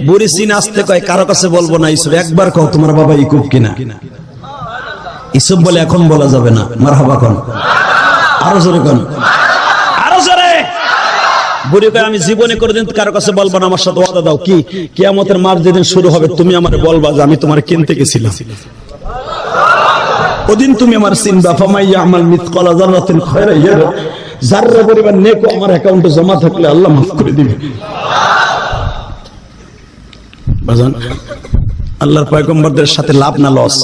বুড়ি সিন আসতে কয়, কারো কাছে বলবো না। ইসুফ একবার কও তোমার বাবা ইকুব কিনা। ইসুফ বলে এখন বলা যাবে না, মারহাবা কোন, আরো জোরে কোন, আরো জোরে। বুড়ি কয় আমি জীবনে কোনদিন কারো কাছে বলবো না, আমার সাথে ওয়াদা দাও। কি? কিয়ামতের মার যেদিন শুরু হবে তুমি আমারে বলবা যে আমি তোমার কিনতে গেছিলাম, ওদিন তুমি আমার চিনবা। ফামাই ইয়ামাল মিসকালা যাররাতিন খায়রান ইয়ারা, যাররা পরিমাণ নেক আমার অ্যাকাউন্টে জমা থাকলে আল্লাহ মাফ করে দিবেন। বাজান, আল্লাহর পয়গম্বরদের সাথে লাভ না লস?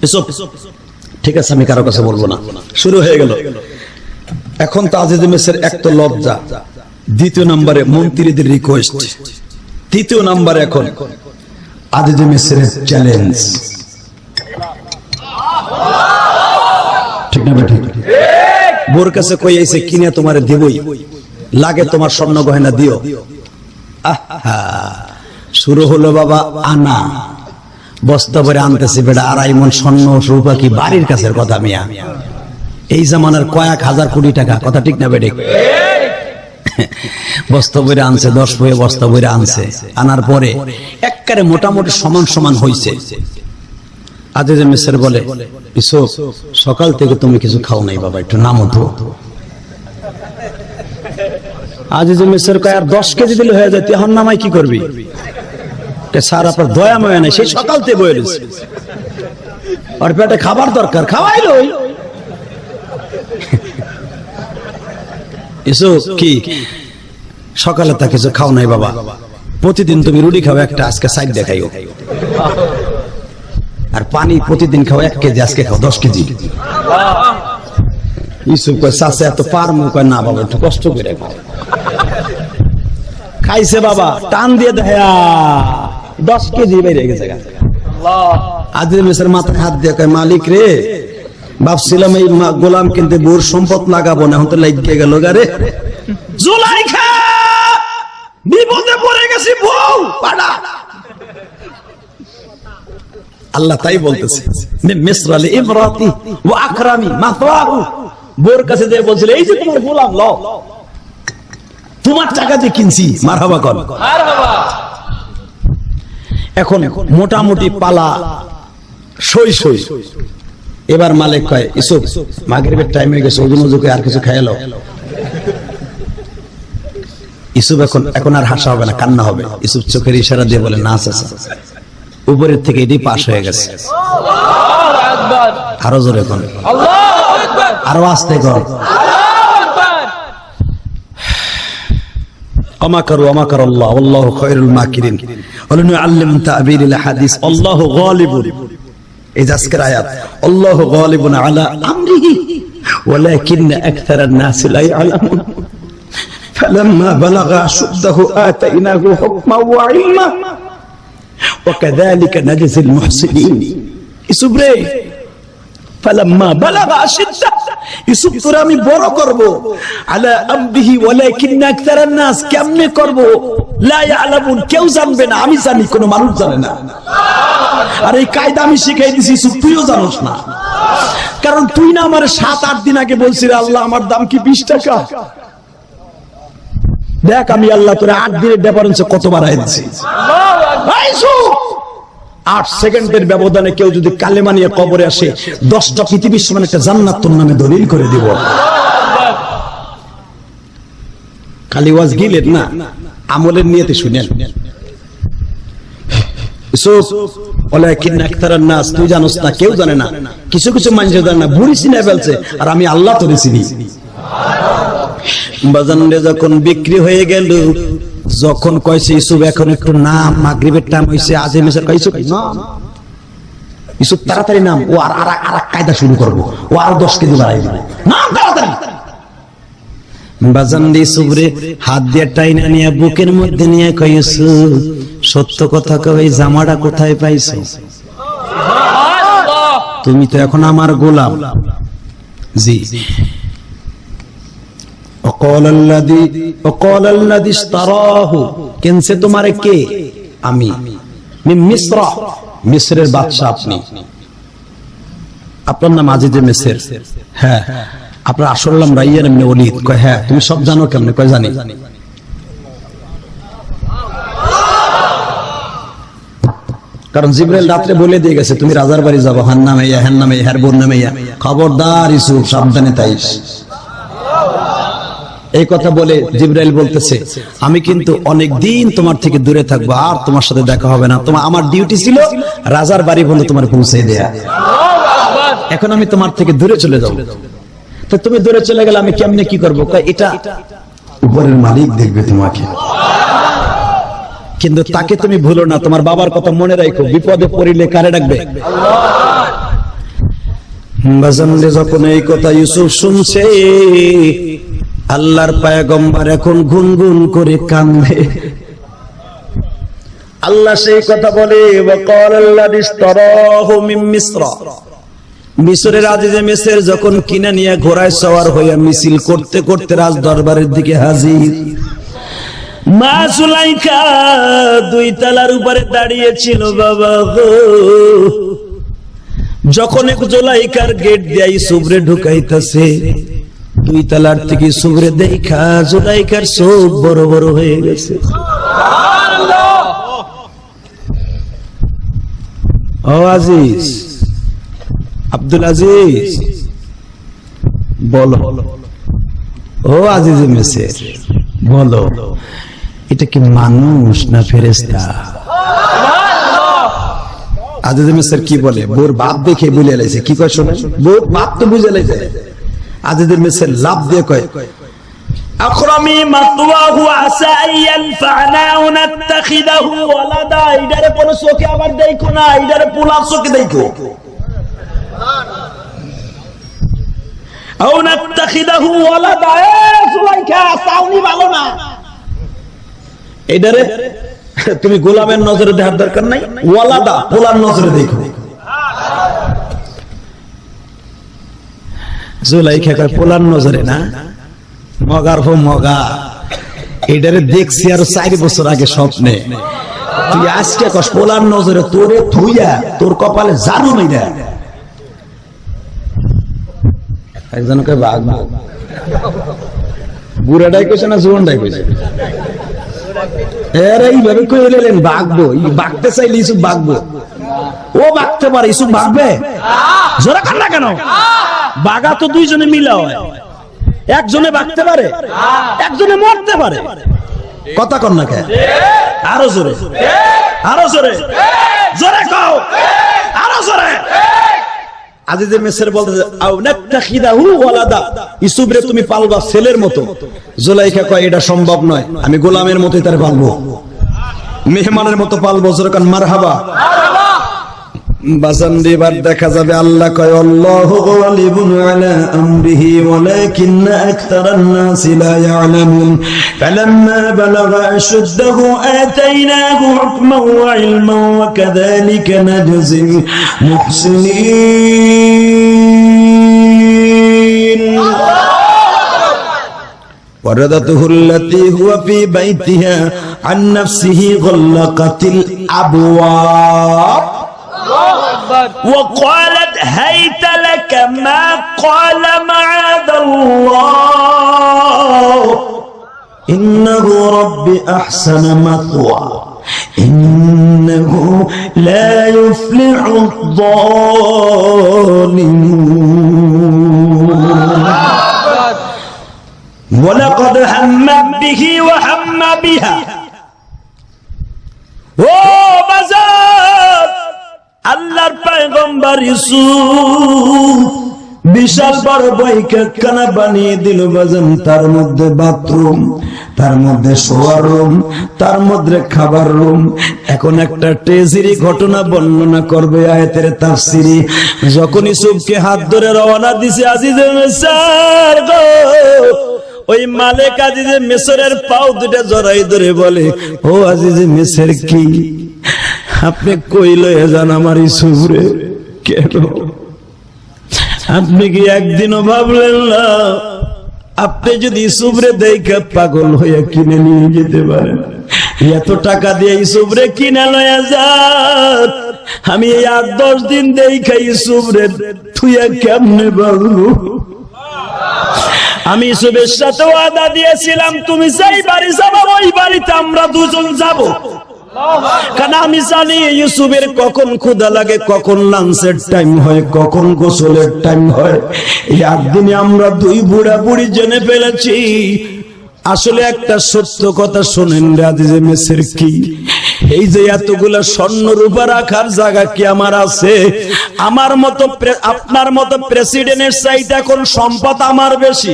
এসব ঠিক আছে, আমি কারো কাছে বলবো না। শুরু হয়ে গেল। এখন তো আজিজ মেসের এক তো লজ্জা, দ্বিতীয় নম্বরে মন্ত্রীদের রিকোয়েস্ট, তৃতীয় নম্বরে এখন আজিজ মেসের চ্যালেঞ্জ। ঠিক না বেঠিক? বোর কাছে কই আইছে কিনে তোমারে দেবই, লাগে তোমার স্বর্ণ গয়না দিও। আহা, শুরু হলো বাবা আনা, বস্তা ভরে আনতেছে বেটা, 2.5 মণ স্বর্ণ রূপা, কি বাড়ির কাছের কথা মিয়া, এই জামানার কয়েক হাজার কোটি টাকা, কথা ঠিক না বেঠিক? বস্তা ভরে আনছে, 10 বয়ে বস্তা ভরে আনছে, আনার পরে একবারে মোটামুটি সমান সমান হইছে। আজিজ মিসর বলে, ইউসুফ সকাল থেকে তুমি কিছু খাও নাই বাবা, একটু নামো তো। আজিজ মিসর কয় আর 10 কেজি দিলে হয়ে যায়, এখন নামাই কি করবি? স্যার আপনার দয়া ময়া নাই, সেই সকাল থেকে বয়ে রয়েছে, আর পেটে খাবার দরকার, খাওয়াইলো। ইউসুফ কি সকালে তা কিছু খাও নাই বাবা, প্রতিদিন তুমি রুটি খাও একটা, আজকে সাইড দেখাইও, আর পানি প্রতিদিন খাও 1 কেজি, আজকে খাও 10 কেজি। ইউসুফ কয় চাচা এত পারমু? কয় না বাবা, একটু কষ্ট করে খাও। খাইছে বাবা, টান দিয়ে দেখা 10 কেজি বেরিয়ে গেছে। আজিজ মিসর মাথা হাত দিয়ে কয়, মালিক রে, ভাবছিলাম এই গোলাম কিনতে বোর সম্পদ লাগাবো না, এখন তো লাগিয়ে গেল গারে। জুলাইখা বিপদে পড়ে গেছি, বউ পাড়া। আল্লাহ তাই বলতেছে, মিসরালি ইমরাতি ওয়া আকরামি মাতওয়াহু, বোর কাছে যে বলছিল এই যে তোমার গোলাম, লও তোমার টাকা দিয়ে কিনছি, মারহাবা কর, মারহাবা। এখন মোটামুটি পালা সই সই। এবার মালিক কয়, ইউসুফ মাগরিবের টাইম হয়ে গেছে, ওজন ওজুকে আর কিছু খাইয়ে লও। ইউসুফ এখন আর হাসা হবে না, কান্না হবে। ইউসুফ চোখের ইশারা দিয়ে বলে, না চাচা, উপরের থেকে এটি পাশ হয়ে গেছে। আরো জোরে কোন, আরো আস্তে কর। আমাকারু আমাকার আল্লাহ আল্লাহু খায়রুল মাকিরিন ওয়ালানুআল্লিমু তা'বীলিল হাদিস আল্লাহু গালিবুন। এই আজকের আয়াত, আল্লাহু গালিবুন আলা আমরিহি ওয়ালাকিন্না আকসারান নাসি লা ইয়ালামুন। ফালাম্মা বালাগা আশুদ্দাহু আতাইনাহু হুকমান ওয়া ইলমা ওয়া কাযালিকা নাজজিল মুহসিনিন। ইউসুফ রে, ফালাম্মা বালাগা আশুদ্দা, ইউসুফ তোরে আমি বড় করব, আলা আমরিহি ওয়ালাকিন্না আকসারান নাস, কেমনে করব, লা ইয়ালামুন, কেউ জানবে না, আমি জানি, কোনো মানুষ জানে না। আর এই কায়দা আমি শিখাই দিছি, ইউসুফ তুইও জানোস না, কারণ তুই না আমার 7-8 দিন আগে বলছিস আল্লাহ আমার দাম কি 20 টাকা। দেখ আমি আল্লাহ তোরে 8 দিনের ডিফারেন্সে কত বাড়াই দিছি। 8 সেকেন্ডের ব্যবধানে কেউ যদি কালেমা নিয়ে কবরে আসে 10টা পৃথিবীর সমান একটা জান্নাত তোর নামে দলিল করে দিব। খালি ওয়াজ গিলেন না, আমলের নিয়তে শুনেন। ইউসুফ ওয়ালাকিন আকতারান নাস, তুই জানোস না, কেউ জানে না, কিছু কিছু মানুষ জানে না, বুড়ি চিনে ফেলছে, আর আমি আল্লাহ তোরে চিনি। বাজানরে যখন বিক্রি হয়ে গেল, যখন কইছে ইউসুফ এখন একটু নাম, মাগরিবের টাইম হইছে, আজে মেসের কইছো না ইউসুফ তাড়াতাড়ি নাম, ও আর কায়দা শুরু করব, ও আর 10 কেজি বাড়াই দিবে, নাম তাড়াতাড়ি। বাজান দি ইউসুফরে হাত দিয়ে টাইনা নিয়ে বুকের মধ্যে নিয়ে কই ইউসুফ সত্য কথা কও, এই জামাটা কোথায় পাইছো? তুমি তো এখন আমার গোলাম। জি। وقال الذي اشتراه, কিনছে তোমারে কে? আমি। মিন মিসর, মিসরের বাদশা আপনি, আপনার নাম আজিজে মিসর। হ্যাঁ। আপনার আসল নাম রাইয়ান ইবনে ওলীদ। কয় হ্যাঁ। তুমি সব জানো কেমনে? কয় জানি। কারণ জিবরাইল রাত্রে বলে দিয়ে গেছে তুমি রাজার বাড়ি যাবো, হার নামে ইয়া, হার নামে হার বোন নামে ইয়া, খবরদার ইউসুফ সাবধানে তাইস। এই কথা বলে জিবরাইল বলতেছে আমি কিন্তু অনেক দিন তোমার থেকে দূরে থাকবো, আর তোমার সাথে দেখা হবে না। তোমার আমার ডিউটি ছিল রাজার বাড়ি বলে তোমার পৌঁছে দেয়া, এখন আমি তোমার থেকে দূরে চলে যাবো। তো তুমি দূরে চলে গেলে আমি কেমনে কি করবো? এটা উপরের মালিক দেখবে তোমাকে, কিন্তু তাকে তুমি ভুলো না, তোমার বাবার কথা মনে রাখো, বিপদে পড়িলে কারে ডাকবে? বাজানরে যখন এই কথা ইউসুফ শুনছে, আল্লাহর পয়গম্বর এখন গুনগুন করে কান্দে। আল্লাহ সেই কথা বলে ওয়াকালাল্লাযী ইশতারাহু মিন মিসর, মিসরের আজিজে মিসর যখন কিনে নিয়ে ঘোড়ায় সওয়ার হইয়া মিছিল করতে করতে রাজ দরবারের দিকে হাজির। মা সুলাইখা 2 তলার উপরে দাঁড়িয়ে ছিল। বাবা গো, যখন এক জুলাইখার গেট দিয়ে ইউসুফরে ঢুকাইতেছে, 2 তলার থেকে ইউসুফরে দেখা জুলাইখার চোখ বড় বড় হয়ে গেছে। সুবহানাল্লাহ। ও আজিজ, আব্দুল আজিজ বলো, ও আজিজে মিসর বলো, এটা কি মানুষ না ফেরেশতা? আজিজে মিসর কি বলে? বোর বাপ দেখে বুঝে লাইছে। কি কয় শোনেন? বোর বাপ তো বুঝে লাইছে। আজিজে মিসর লাভ দিয়ে কয় আকরামি মাতওয়াহু আসা ইয়ানফানা ওয়া নাত্তাখিদাহু ওয়ালাদা। ইদারে কোন চোখে আবার দেখো না, ইদারে পোলা চোখে দেখো। আও নাত্তাখিদাহু ওয়ালাদা, এ সুলাইখা সাউনি ভালো না, এটারে তুমি গোলামের নজরে দেখার দরকার নাই, ওয়ালাদা পোলার নজরে দেখো। জুলাইখা কয় পোলার নজরে না, মগার হো মগা, এটারে দেখছি আর 4 বছর আগে স্বপ্নে। তুই আজকে কস পোলার নজরে, তোরে থুইয়া তোর কপালে জাদু মাইরা। একজন কয় ভাগবো, বুড়াটাই কইছে না জোয়ানটাই কইছে? এরা এইভাবে কইলেন ভাগবো, বাগতে চাইলে ইসুফ ভাগবো। ও বাগতে পারে, ইসুফ ভাগবে? জোরে কান না কেন? বাগা তো 2 জনে মিলা হয়, একজনে বাগতে পারে, একজনে মরতে পারে। কথা কন না কেন? আরো জোরে, আরো জোরে, জোরে কও, আরো জোরে। আজিজে মিসর বলতেছে আও নাত্তাখিদাহু ওয়ালাদা, ইউসুফরে তুমি পালবা ছেলের মতো। জুলাইখা কয় এটা সম্ভব নয়, আমি গোলামের মতই তার পালবো, মেহমানের মতো পালবো। জোরকান মারহাবা। বাজান দিবার দেখা যাবে আল্লাহ কয় আল্লাহু গালিবুন আলা আমরিহি ওয়ালাকিন্না আকতারান নাসি লা ইয়ালামুন ফালাম্মা বালাগা আশুদ্দাহু আতাইনাহু হুকমান ওয়া ইলমান ওয়া কাযালিকা নাজজিল মুহসিনিন। ওয়ারাদাতুহু আল্লাতী হুয়া ফী বাইতিহা আন নাফসিহি গাল্লাকাতিল আবওয়াব। وقالت هيت لك ما قال معاذ الله إنه ربي أحسن مثوى إنه لا يفلح الظالمون ولقد همت به وهم بها ও বাজার আল্লাহর পয়গম্বর ইউসুফ বিশাল বড় বৈঠকখানা বানিয়ে দিল বাজান তার মধ্যে বাথরুম তার মধ্যে শোয়ার রুম তার মধ্যে খাবার রুম এখন একটা ট্রেজারি ঘটনা বর্ণনা করবে আয়াতের তাফসীরে যখন ইউসুফকে হাত ধরে রওনা দিছে আজিজে মিসর গো ওই মালিক আজিজে মিসরের পাও দুটো জড়াই ধরে বলে ও আজিজে মিসর কি আপনি কই লয়ে যান আমার ইউসুফরে কেন আপনি কি একদিনও ভাবলেন না আপনি যদি ইউসুফরে দেখে পাগল হয়ে কিনে নিয়ে যেতে পারেন এত টাকা দিয়ে ইউসুফরে কিনে লয়ে যান আমি এই 8-10 দিন দেখে ইউসুফরে থুইয়া কেমনে বলবো আমি ইউসুফের সাথে ওয়াদা দিয়েছিলাম তুমি যেই বাড়ি যাবে ওই বাড়িতে আমরা দুজন যাব কারণ আমি জানি ইউসুফের কখন ক্ষুধা লাগে কখন লাঞ্চের টাইম হয় কখন গোসলের টাইম হয় এই 8 দিনে আমরা দুই বুড়া বুড়ি জেনে ফেলেছি আসলে একটা সত্য কথা শোনেন আজিজে মিসর কি এই যে এতগুলা স্বর্ণ রূপা রাখার জায়গা কি আমার আছে আমার মতো আপনার মতো প্রেসিডেন্টের চাইতে এখন সম্পদ আমার বেশি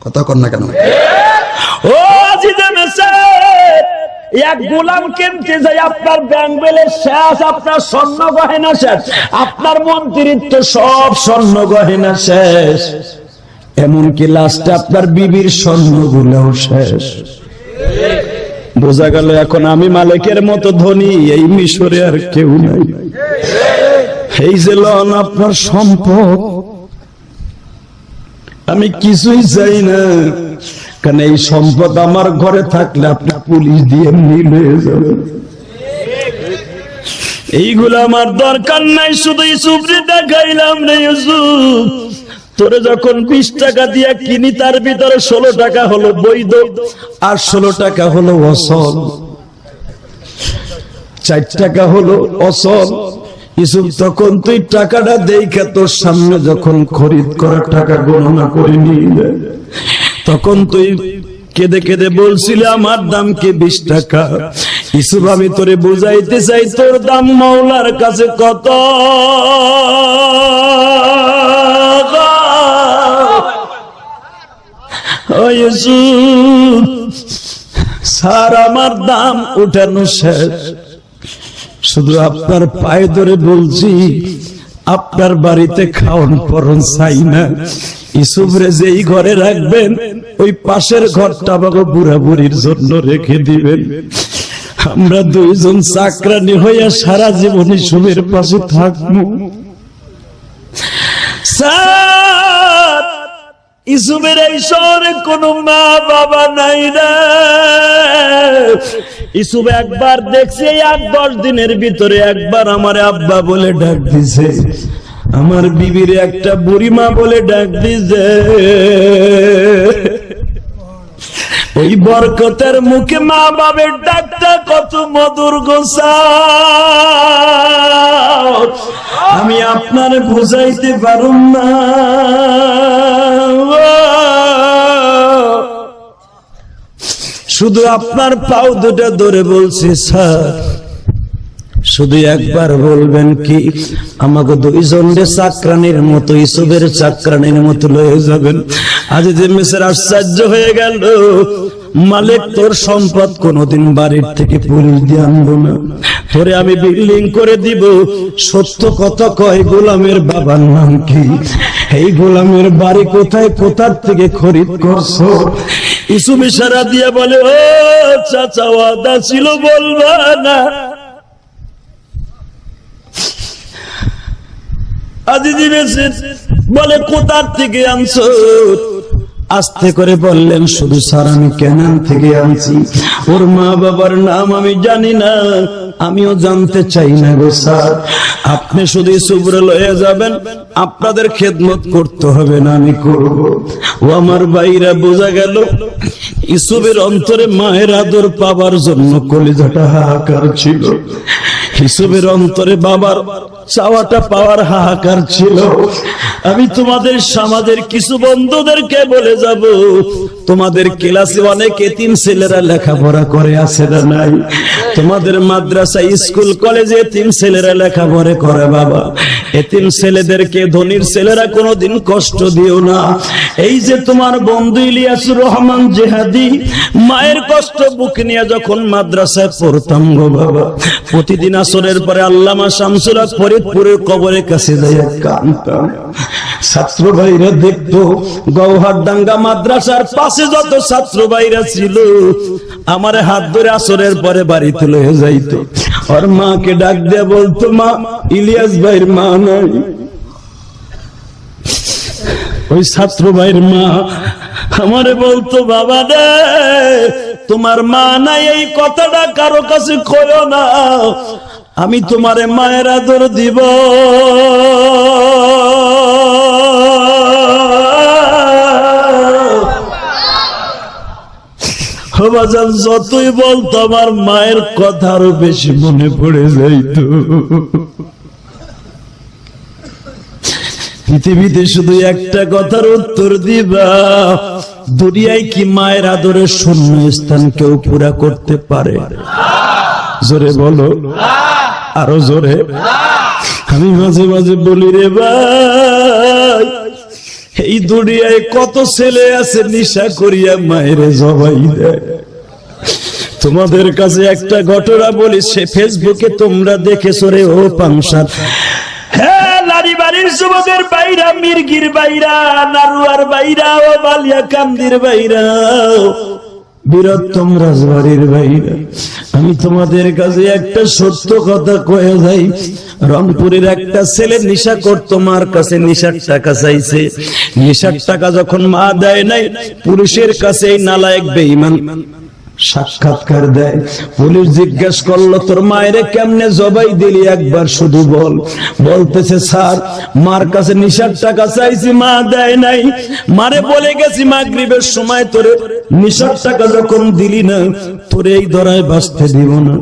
কথা কর না কেন ও আজিজে মিসর এক গোলাম কিনতে যাই আপনার ব্যাংক ব্যালেন্স শেষ আপনার স্বর্ণ গয়না শেষ আপনার মন্ত্রিত্ব সব স্বর্ণ গয়না শেষ এমনকি লাস্টে আপনার বিবির স্বর্ণগুলোও শেষ বোঝা গেল এখন আমি মালিকের মতো ধনী এই মিশরে আর কেউ নাই এই যে লন আপনার সম্পদ আমি কিছুই চাই না কারণ এই সম্পদ আমার ঘরে থাকলে আপনি পুলিশ দিয়ে নিয়ে যাবেন এইগুলো আমার দরকার নাই শুধু ইউসুফরে দেখাইলাম রে ইউসুফ তোরে যখন 20 টাকা দিয়ে কিনি তার ভিতরে 16 টাকা হলো বৈধ আর 16 টাকা হলো অসল 4 টাকা হলো অসল ইউসুফ তখন তুই টাকাটা দেখে তোর সামনে যখন খরিদ করার টাকা গণনা করে নিয়ে যায় তখন তুই কেঁদে কেঁদে বলছিলে আমার দাম কি 20 টাকা ইউসুফ আমি তোরে বুঝাইতে চাই তোর দাম মাওলার কাছে কত ও ইউসুফ স্যার আমার দাম উঠানো শেষ শুধু আপনার পায়ে ধরে বলছি আপনার বাড়িতে খাওয়ান পরন চাই না ইউসুফরে যেই ঘরে রাখবেন ওই পাশের ঘরটা আমাকে বুড়া বুড়ির জন্য রেখে দিবেন আমরা দুইজন চাকরানি হইয়া সারা জীবন ইউসুফের পাশে থাকবো স্যার ইউসুফের এই শহরে কোনো মা বাবা নাই না ইউসুফ একবার দেখছে 8-10 দিনের ভিতরে একবার আমার আব্বা বলে ডাক দিছে আমার বিবির একটা বুড়ি মা বলে ডাক দিছে ওই বরকতের মুখে মা বাবার ডাকটা কত মধুর গোসা আমি আপনার বুঝাইতে পারুম না শুধু আপনার পাও দুটো ধরে বলছি স্যার শুধু একবার বলবেন কি আমাকে দুইজনের চাকরানির মতো ইউসুফের চাকরানির মতো লয়ে যাবেন আজিজে মিসর আশ্চর্য হয়ে গেল মালিক তোর সম্পদ কোনদিন বাড়ির থেকে পুলিশ দিয়ে আনবো না তোরে আমি বিল্ডিং করে দিব সত্য কথা কয় গোলামের বাবার নাম কি এই গোলামের বাড়ি কোথায় কোথার থেকে খরিদ করছো ইউসুফ ইশারা দিয়ে বলে ও চাচা ওয়াদা ছিল বলবা না আজিজে মিসর বলে কোথার থেকে আনছো আস্তে করে বললেন, শুধু স্যার আমি কেনান থেকে আনছি, ওর মা বাবার নাম আমি জানি না, আমিও জানতে চাই না গো স্যার, আপনি শুধু ইসুফরে লয়ে যাবেন, আপনাদের খেদমত করতে হবে না, আমি করব। ও আমার ভাইরা, বোঝা গেল ইসুফের অন্তরে মায়ের আদর পাবার জন্য কলিজাটা হাহাকার ছিল, ইসুফের অন্তরে বাবার চাওয়াটা পাওয়ার হাহাকার ছিল। আমি তোমাদের সমাজের কিছু বন্ধুদেরকে বলে যাব, তোমাদের ক্লাসে অনেক এতিম ছেলেরা লেখাপড়া করে আছে না নাই? তোমাদের মাদ্রাসা স্কুল কলেজে এতিম ছেলেরা লেখাপড়া করে, বাবা এতিম ছেলেদেরকে ধনীর ছেলেরা কোনোদিন কষ্ট দিও না। এই যে তোমার বন্ধু ইলিয়াসুর রহমান জেহাদি, মায়ের কষ্ট বুক নিয়ে যখন মাদ্রাসায় পড়তাম গো বাবা, প্রতিদিন আসরের পরে আল্লামা শামসুল হক ফরিদপুরের কবরের কাছে যাইয়া কাঁদতাম। ছাত্র ভাইরা দেখতো, গৌহারডাঙ্গা মাদ্রাসার পাশে যত ছাত্র ভাইরা ছিল আমার হাত ধরে আসরের পরে বাড়িতে লয়ে যাইতো, আর মাকে ডাক দিয়ে বলতো, মা ইলিয়াস ভাইয়ের মা নাই। ওই ছাত্র ভাইয়ের মা আমারে বলতো, বাবা রে তোমার মা নাই এই কথাটা কারো কাছে কইও না, আমি তোমারে মায়ের আদর দিব। যতই বলতো আমার মায়ের কথা আরো বেশি মনে পড়ে যাইত। পৃথিবীতে শুধু একটা কথার উত্তর দিবা, দুনিয়ায় কি মায়ের আদরের শূন্য স্থান কেউ পুরা করতে পারে? জোরে বলো, আরো জোরে। আমি মাঝে মাঝে বলি, রে ভাই এই দুনিয়ায় কত ছেলে আছে নেশা করিয়া মায়ের জবাই দেয়। তোমাদের কাছে একটা ঘটনা বলি, সে ফেসবুকে তোমরা দেখেছো রে ও পাংশার, হ্যাঁ লারি বাড়ির যুবকের বাইরা, মির্গির বাইরা, নারুয়ার বাইরা, ও বালিয়া কান্দির বাইরা, বীরত্তম রাজবাড়ির বাইরা, আমি তোমাদের কাছে একটা সত্য কথা কয়ে যাই। রংপুরের একটা ছেলে নেশা করতো, মার কাছে নেশার টাকা চাইছে, নেশার টাকা যখন মা দেয় নাই, পুলিশের কাছে এই নালায়েক বেঈমান সাক্ষাৎকার দেয়। পুলিশ জিজ্ঞেস করলো, তোর মায়ের কেমনে জবাই দিলি একবার শুধু বল। বলতেছে, স্যার মার কাছে নেশার টাকা চাইছি, মা দেয় নাই, মারে বলে গেছি মাগরিবের সময় তোরে নেশার টাকা যখন দিলি না, তোরে এই ধরায় বাঁচতে দিব না।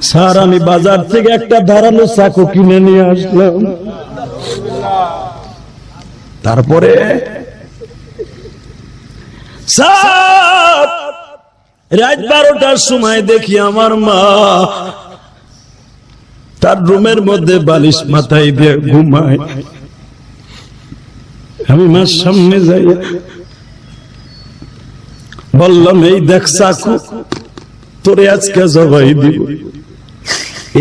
স্যার আমি বাজার থেকে একটা ধারালো চাকু কিনে নিয়ে আসলাম, তারপরে স্যার রাত 12টার সময় দেখি আমার মা তার রুমের মধ্যে বালিশ মাথায় দিয়ে ঘুমায়। আমি মার সামনে যাই, বললাম, এই দেখ চাকু, তোরে আজকে জবাই দিব।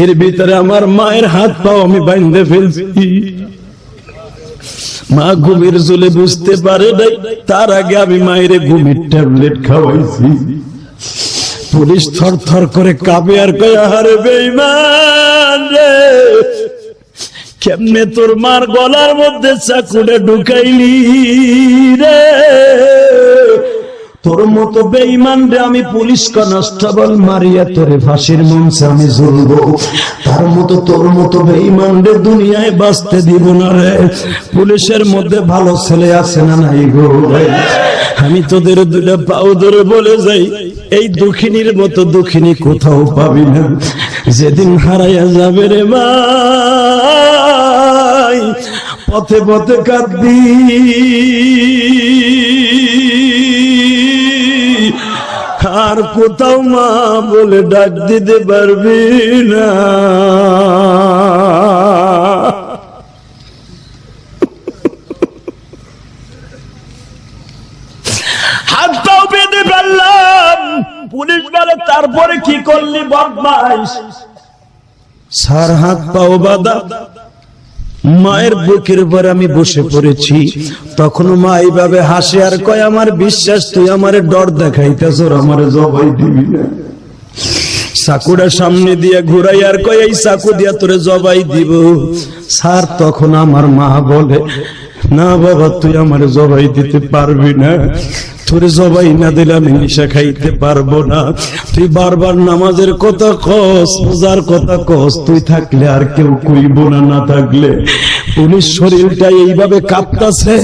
এর ভিতরে আমার মায়ের হাত পাও আমি বাইন্ধে ফেলছি। মা ঘুমের জলে বুঝতে পারে নাই, তার আগে আমি মায়ের ঘুমের ট্যাবলেট খাওয়াইছি। পুলিশ থর থর করে কাঁপে আর কয়, আরে বেঈমান রে, কেমনে তোর মার গলার মধ্যে চাকুটা ঢুকাইলি রে? তোর মতো বেঈমান রে আমি পুলিশ কনস্টেবল মারিয়া তোরে ফাঁসির মঞ্চে আমি ঝুলবো, তার মতো তোর মতো বেঈমান রে দুনিয়ায় বাঁচতে দিব না রে। পুলিশের মধ্যে ভালো ছেলে আছে না নাই গো? আমি তোদের দুটা পাও ধরে বলে যাই, এই দুঃখিনীর মতো দুঃখিনী কোথাও পাবি না। যেদিন হারাইয়া যাবে রে ভাই, পথে পথে কাঁদবি, আর কোথাও মা বলে ডাক দিতে পারবি না। হাত পাও বেঁধে ফেললাম। পুলিশ বলে, তারপরে কি করলি বদমাইশ? স্যার হাত পাও বাঁধা, মায়ের বুকের উপর আমি বসে পড়েছি, তখন মা এইভাবে হাসে আর কয়, আমার বিশ্বাস তুই আমারে ডর দেখাইতেছ, আমারে জবাই দিবি না। চাকুটা সামনে দিয়ে ঘুরাই আর কয়, এই চাকু দিয়া তোরে জবাই দিব। স্যার তখন আমার মা বলে, না বাবা তুই আমার জবাই দিতে পারবি না, তোর জবাই না দিলে আমি নিশা খাইতে পারবো না। তুই বারবার নামাজের কথা কস, রোজার কথা কস, তুই থাকলে আর কেউ কইব না, না থাকলে। পুলিশ শরীরটা এইভাবে কাঁপতাছে,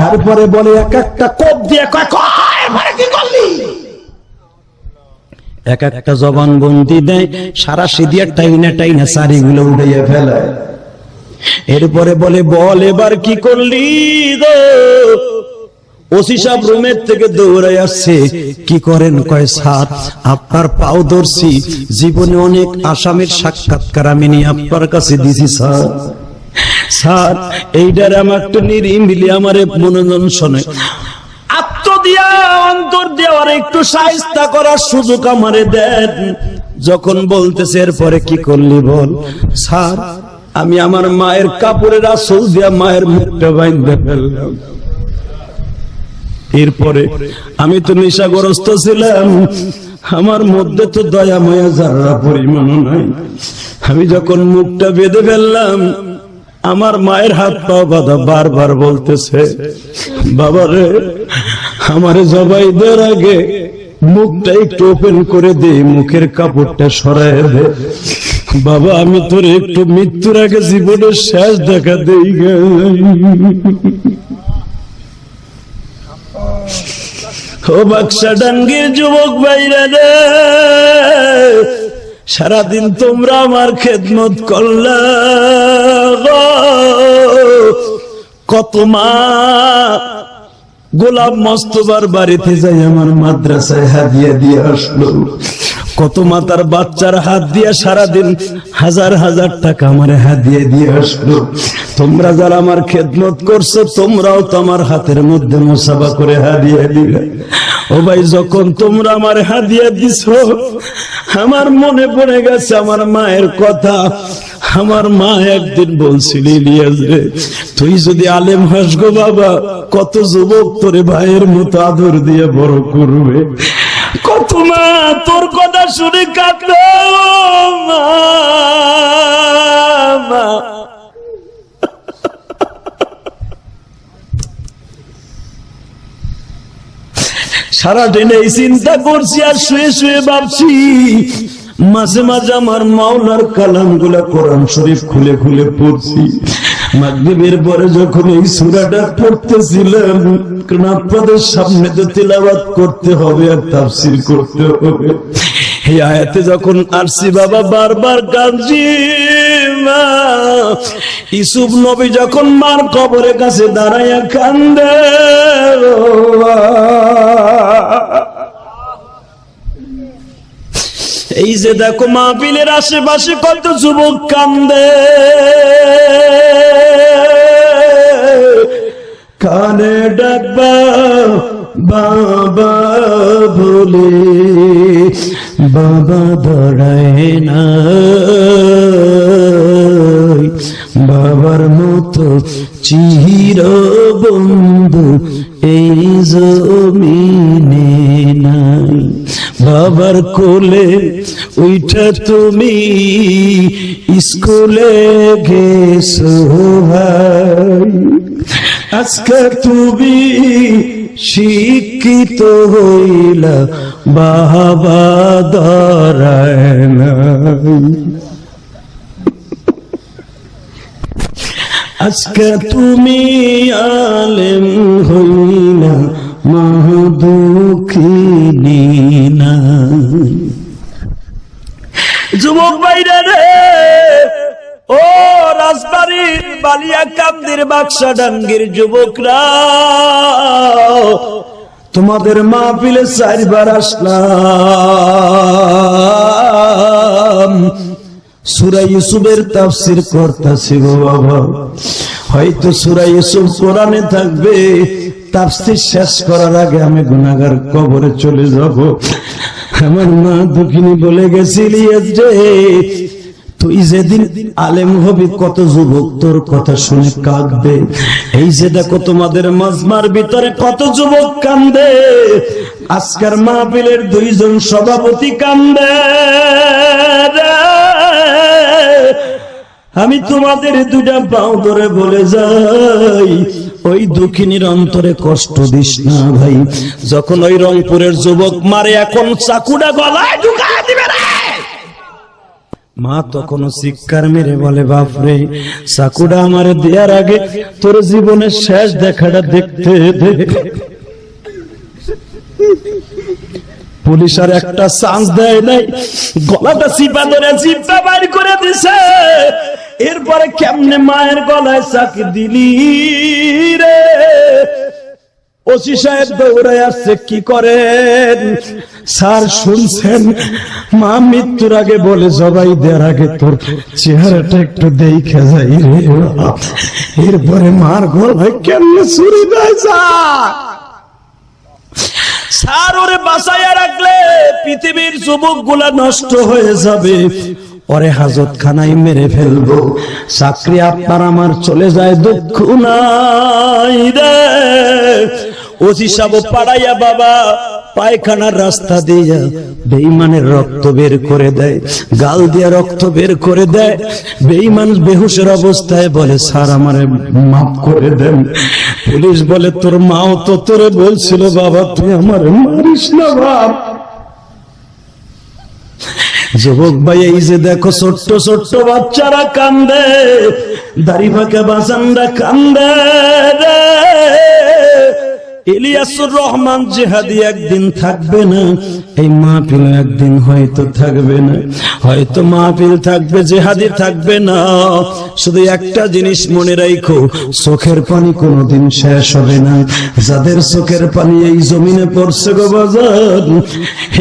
এরপরে বলে এক একটা কোপ দিয়ে কি করলি, এক একটা জবান বন্দি দেয়, সারা সিদিয়া টাইনা টাইনা সারিগুলো উঠাইয়া ফেলায়। এরপরে বলে বল এবার কি করলি গো? ওসি সাহেব রুমের থেকে দৌড়ায় আসছে, কি করেন? কয় স্যার আপনার পাও ধরছি, জীবনে অনেক আসামির সাক্ষাৎকার আমি নিয়ে আপনার কাছে দিছি স্যার। স্যার এইটার আমার একটু নিরিমিলি আমারে মনোনয়ন শোনে, আত্মদিয়া অন্তর দেওয়ার একটু সাহায্য করার সুযোগ আমারে দেন। যখন বলতেছে এরপরে কি করলি বল? স্যার আমি আমার মায়ের কাপড়ের আঁচল দিয়া মায়ের মুখটা বাইন্ধে ফেললাম। এরপরে আমি তো নেশাগ্রস্ত ছিলাম, আমার মধ্যে তো দয়া মায়া যারা পরিমাণও নাই। আমি যখন মুখটা বেঁধে ফেললাম, আমার মায়ের হাত পা বাঁধা, বারবার বলতেছে বাবারে আমারে জবাই দেওয়ার আগে মুখটা একটু ওপেন করে দে, মুখের কাপড়টা সরায় দে। বাবা আমি তোর একটু মৃত্যুর আগে জীবনের শেষ দেখা দেই গে। ও বাক্সাডাঙ্গির যুবক ভাইরা রে, সারাদিন তোমরা আমার খেদমত করলা, কত মা গোলাম মস্তবার বাড়িতে যাই আমার মাদ্রাসায় হাদিয়া দিয়ে আসলো, কত মাতার বাচ্চার হাত দিয়া সারাদিন হাজার হাজার টাকা আমার হাদিয়া দিয়ে আসলো। তোমরা যারা আমার খেদমত করছো তোমরাও তো আমার হাতের মধ্যে মুসাফা করে হাদিয়া দিলে। ও ভাই যখন তোমরা আমার হাদিয়া দিছো, আমার মনে পড়ে গেছে আমার মায়ের কথা। আমার মা একদিন বলছিল, ইলিয়াস রে তুই যদি আলেম হস গো বাবা, কত যুবক তোরে ভাইয়ের মতো আদর দিয়ে বড় করবে। কত মা তোর কথা শুনে কাঁদলো মা। সারাদিন এই চিন্তা করছি আর শুয়ে শুয়ে ভাবছি, মাঝে মাঝে আমার মাওলার কালাম গুলা কোরআন শরীফ খুলে খুলে পড়ছি। মাগরিবের পরে যখন এই সূরাটা পড়তেছিলাম, আপনাদের সামনে তো তিলাওয়াত করতে হবে আর তাফসীর করতে হবে। এই আয়াতে যখন আসছি বাবা বারবার কাঁদছি। মা ইউসুফ নবী যখন মার কবরের কাছে দাঁড়াইয়া কান্দে, এই যে দেখো মাহফিলের আশেপাশে কত যুবক কান্দে, কানে ডাকবা বাবা বলে, বাবা দাঁড়ায় না, বাবার মতো চির বন্ধু এই জমিনে নাই। বাবার কোলে ওইটা তুমি স্কুলে গেছো ভাই, আজকে তুমি শিক্ষিত হইলা, বাবা দাঁড়ায় না। আজকে তুমি আলেম হইলা, মহদুখিনী না। যুবক ভাইরা রে, ও রাজবাড়ির বালিয়াকান্দির বাক্সাডাঙ্গির যুবকরা, তোমাদের মাহফিলে 4 বার আসলাম, সূরা ইউসুফের তাফসীর করতেছি গো বাবা। হয়তো সূরা ইউসুফ কোরআনে থাকবে, তাফসীর শেষ করার আগে আমি গুনাহগার কবরে চলে যাব। আমার মা দুঃখিনী বলে গেছিল, যে তুই যেদিন আলেম হবি কত যুবক তোর কথা শুনে কাঁদবে। এই যে দেখো তোমাদের মাজমার ভিতরে কত যুবক কান্দে, আজকের মাহফিলের 2 জন সভাপতি কান্দে। আমি তোমাদের দুটা পাও ধরে বলে যাই, ওই দুঃখিনীর অন্তরে কষ্ট দিস না ভাই। যখন ওই রংপুরের যুবক মারে এখন চাকুটা গলায় ঢুকায় দিবে রে, মা তখনও চিৎকার মেরে বলে, বাপরে চাকুটা আমারে দেওয়ার আগে তোর জীবনের শেষ দেখাটা দেখতে দে। পুলিশ আর একটা চান্স দেয় নাই, গলাটা চিপা ধরে চিপা বাইর করে দিছে। এরপরে কেমনে মায়ের গলায় চাকি দিলি রে? ওসি সাহেব দৌড়ায় আসছে, কি করেন স্যার? শুনছেন মা মৃত্যুর আগে বলে জবাই দেওয়ার আগে তোর চেহারাটা একটু দেখে যাই রে। এরপরে মার গলায় কেমনে ছুরি দেয় স্যার, ওরে বাঁচাইয়া রাখলে পৃথিবীর যুবক গুলা নষ্ট হয়ে যাবে, ওরে হাজত খানায় মেরে ফেলবো। চাকরি আপনার আমার চলে যায়, দুঃখ নাই রে। ওসি সাহেব পাড়াইয়া বাবা পায়খানার রাস্তা দিয়া বেঈমানের রক্ত বের করে দেয়, গাল দিয়া রক্ত বের করে দেয়। বেঈমান বেহুশের অবস্থায় বলে, স্যার আমারে মাফ করে দেন। পুলিশ বলে, তোর মাও তো তোরে বলছিল বাবা তুই আমারে মারিস না বাপ। যুবক ভাই, এই যে দেখো ছোট্ট ছোট্ট বাচ্চারা কান্দে, দাড়ি ফাঁকা বাজানরা কান্দে রে। ইলিয়াসুর রহমান জিহাদি একদিন থাকবে না, এই মাহফিল একদিন হয়তো থাকবে না, হয়তো মাহফিল থাকবে জিহাদি থাকবে না। শুধু একটা জিনিস মনে রাখো, চোখের পানি কোনোদিন শেষ হবে না। যাদের চোখের পানি এই জমিনে পড়ছে গো বাজার,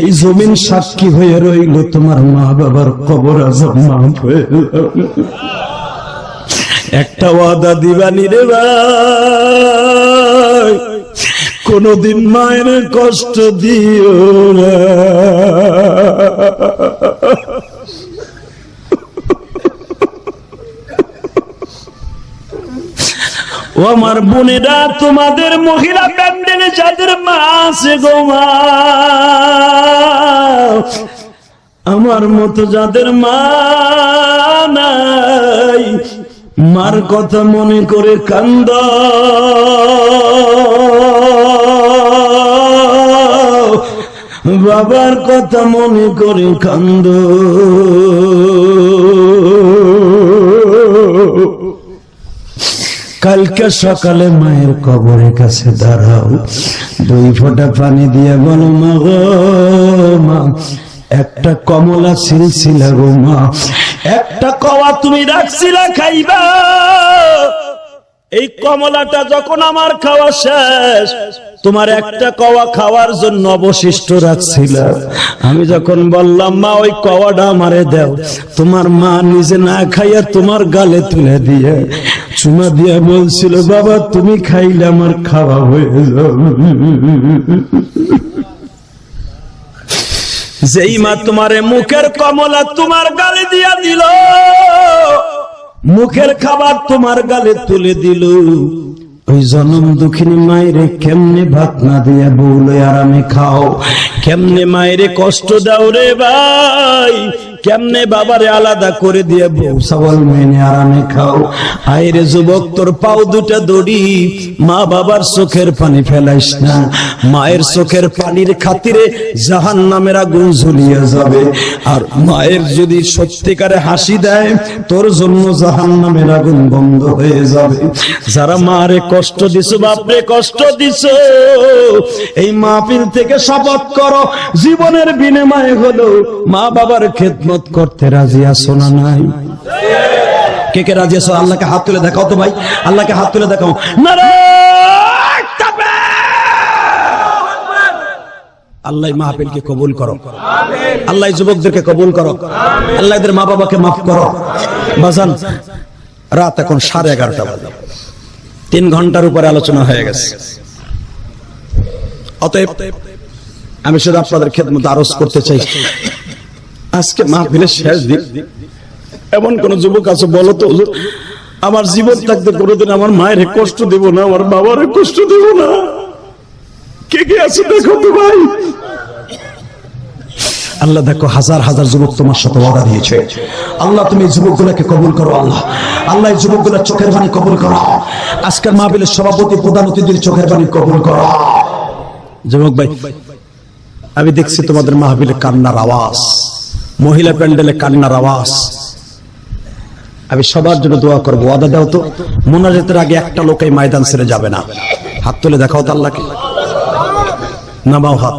এই জমিন সাক্ষী হয়ে রইল, তোমার মা বাবার কবর আজব মাফ হয়ে একটা ওয়াদা দিবানি রে ভাই, কোনদিন মায়ের কষ্ট দিও না। ও আমার বোনেরা, তোমাদের মহিলা প্যান্ডেলে যাদের মা আছে গো মা, আমার মতো যাদের মা নাই, মার কথা মনে করে কান্দ, বাবার কথা মনে করে কান্দ। কালকে সকালে মায়ের কবরের কাছে দাঁড়াও, 2 ফোঁটা পানি দিয়ে বলো, মা গো মা, একটা কমলা ছিলছিলা গো মা, একটা কওয়া তুমি রাখছিলা খাইবা, এই কমলাটা যখন আমার খাওয়া শেষ, তোমার একটা কওয়া খাওয়ার জন্য অবশিষ্ট রাখছিলা। আমি যখন বললাম মা ওই কওয়াটা আমারে দাও, তোমার মা নিজে না খাইয়া তোমার গালে তুলে দিয়ে চুমা দিয়া বলছিল, বাবা তুমি খাইলে আমার খাওয়া হয়ে যাবে। যেই মা তোমারে মুখের কমলা তোমার গালে দিয়া দিল, মুখের খাবার তোমার গালে তুলে দিল, ওই জনম দুঃখিনী মায়েরে কেমনে ভাত না দিয়ে বউলে আরামে খাও, কেমনে মায়েরে কষ্ট দাও রে ভাই, কেমনে বাবারে আলাদা করে দিয়ে বউ সওয়াল মেনে আরামে খাও। আইরে যুবক, তোর পাও দুটা দড়ি, মা বাবার চোখের পানি ফেলাইস না। মায়ের চোখের পানির খাতিরে জাহান্নামের আগুন ঝুলিয়ে যাবে, আর মায়ের যদি সত্যিকারে হাসি দেয় তোর জন্য জাহান্নামের আগুন বন্ধ হয়ে যাবে। যারা মারে কষ্ট দিছো, বাপরে কষ্ট দিছো, এই মাহফিল থেকে শপথ করো, জীবনের বিনিময়ে হলো মা বাবার খেদমত করতে রাজি আছো না নাই? কে কে রাজি আছো? আল্লাহকে হাত তুলে দেখাও তো ভাই, আল্লাহকে হাত তুলে দেখাও। নারায়ে তাকবীর! আল্লাহ মাহফিলকে কবুল করো, আল্লাহ যুবকদেরকে কবুল করো, আল্লাহ এদের মা বাবাকে মাফ করো। বাজান, রাত এখন 11:30 বাজে, 3 ঘন্টার উপরে আলোচনা হয়ে গেছে। অতএব আমি শুধু আপনাদের খেদমত আরজ করতে চাই, আজকে মাহফিলের শেষ দিন, এমন কোন যুবক আছে বলো তো, আমার জীবন থাকতে কোনোদিন আমার মায়ের কষ্ট দেব না, আমার বাবার কষ্ট দেব না? কে কে আছে দেখো তো ভাই। আল্লাহ দেখো হাজার হাজার যুবক তোমার সাথে ওয়াদা দিয়েছে। আল্লাহ তুমি এই যুবকগুলোকে কবুল করো। আল্লাহ আল্লাহ এই যুবকগুলোর চোখের পানি কবুল করো। আজকের মাহফিলের সভাপতি প্রধান অতিথির চোখের পানি কবুল করো। যুবক ভাই, আমি দেখছি তোমাদের মাহফিলে কান্নার আওয়াজ, মহিলা প্যান্ডেলে কান্নার আওয়াজ। আমি সবার জন্য দোয়া করবো। ওয়াদা দাও তো, মুনাজাতের আগে একটা লোক এই ময়দান ছেড়ে যাবে না। হাত তুলে দেখাও তো আল্লাহকে, নামাও হাত।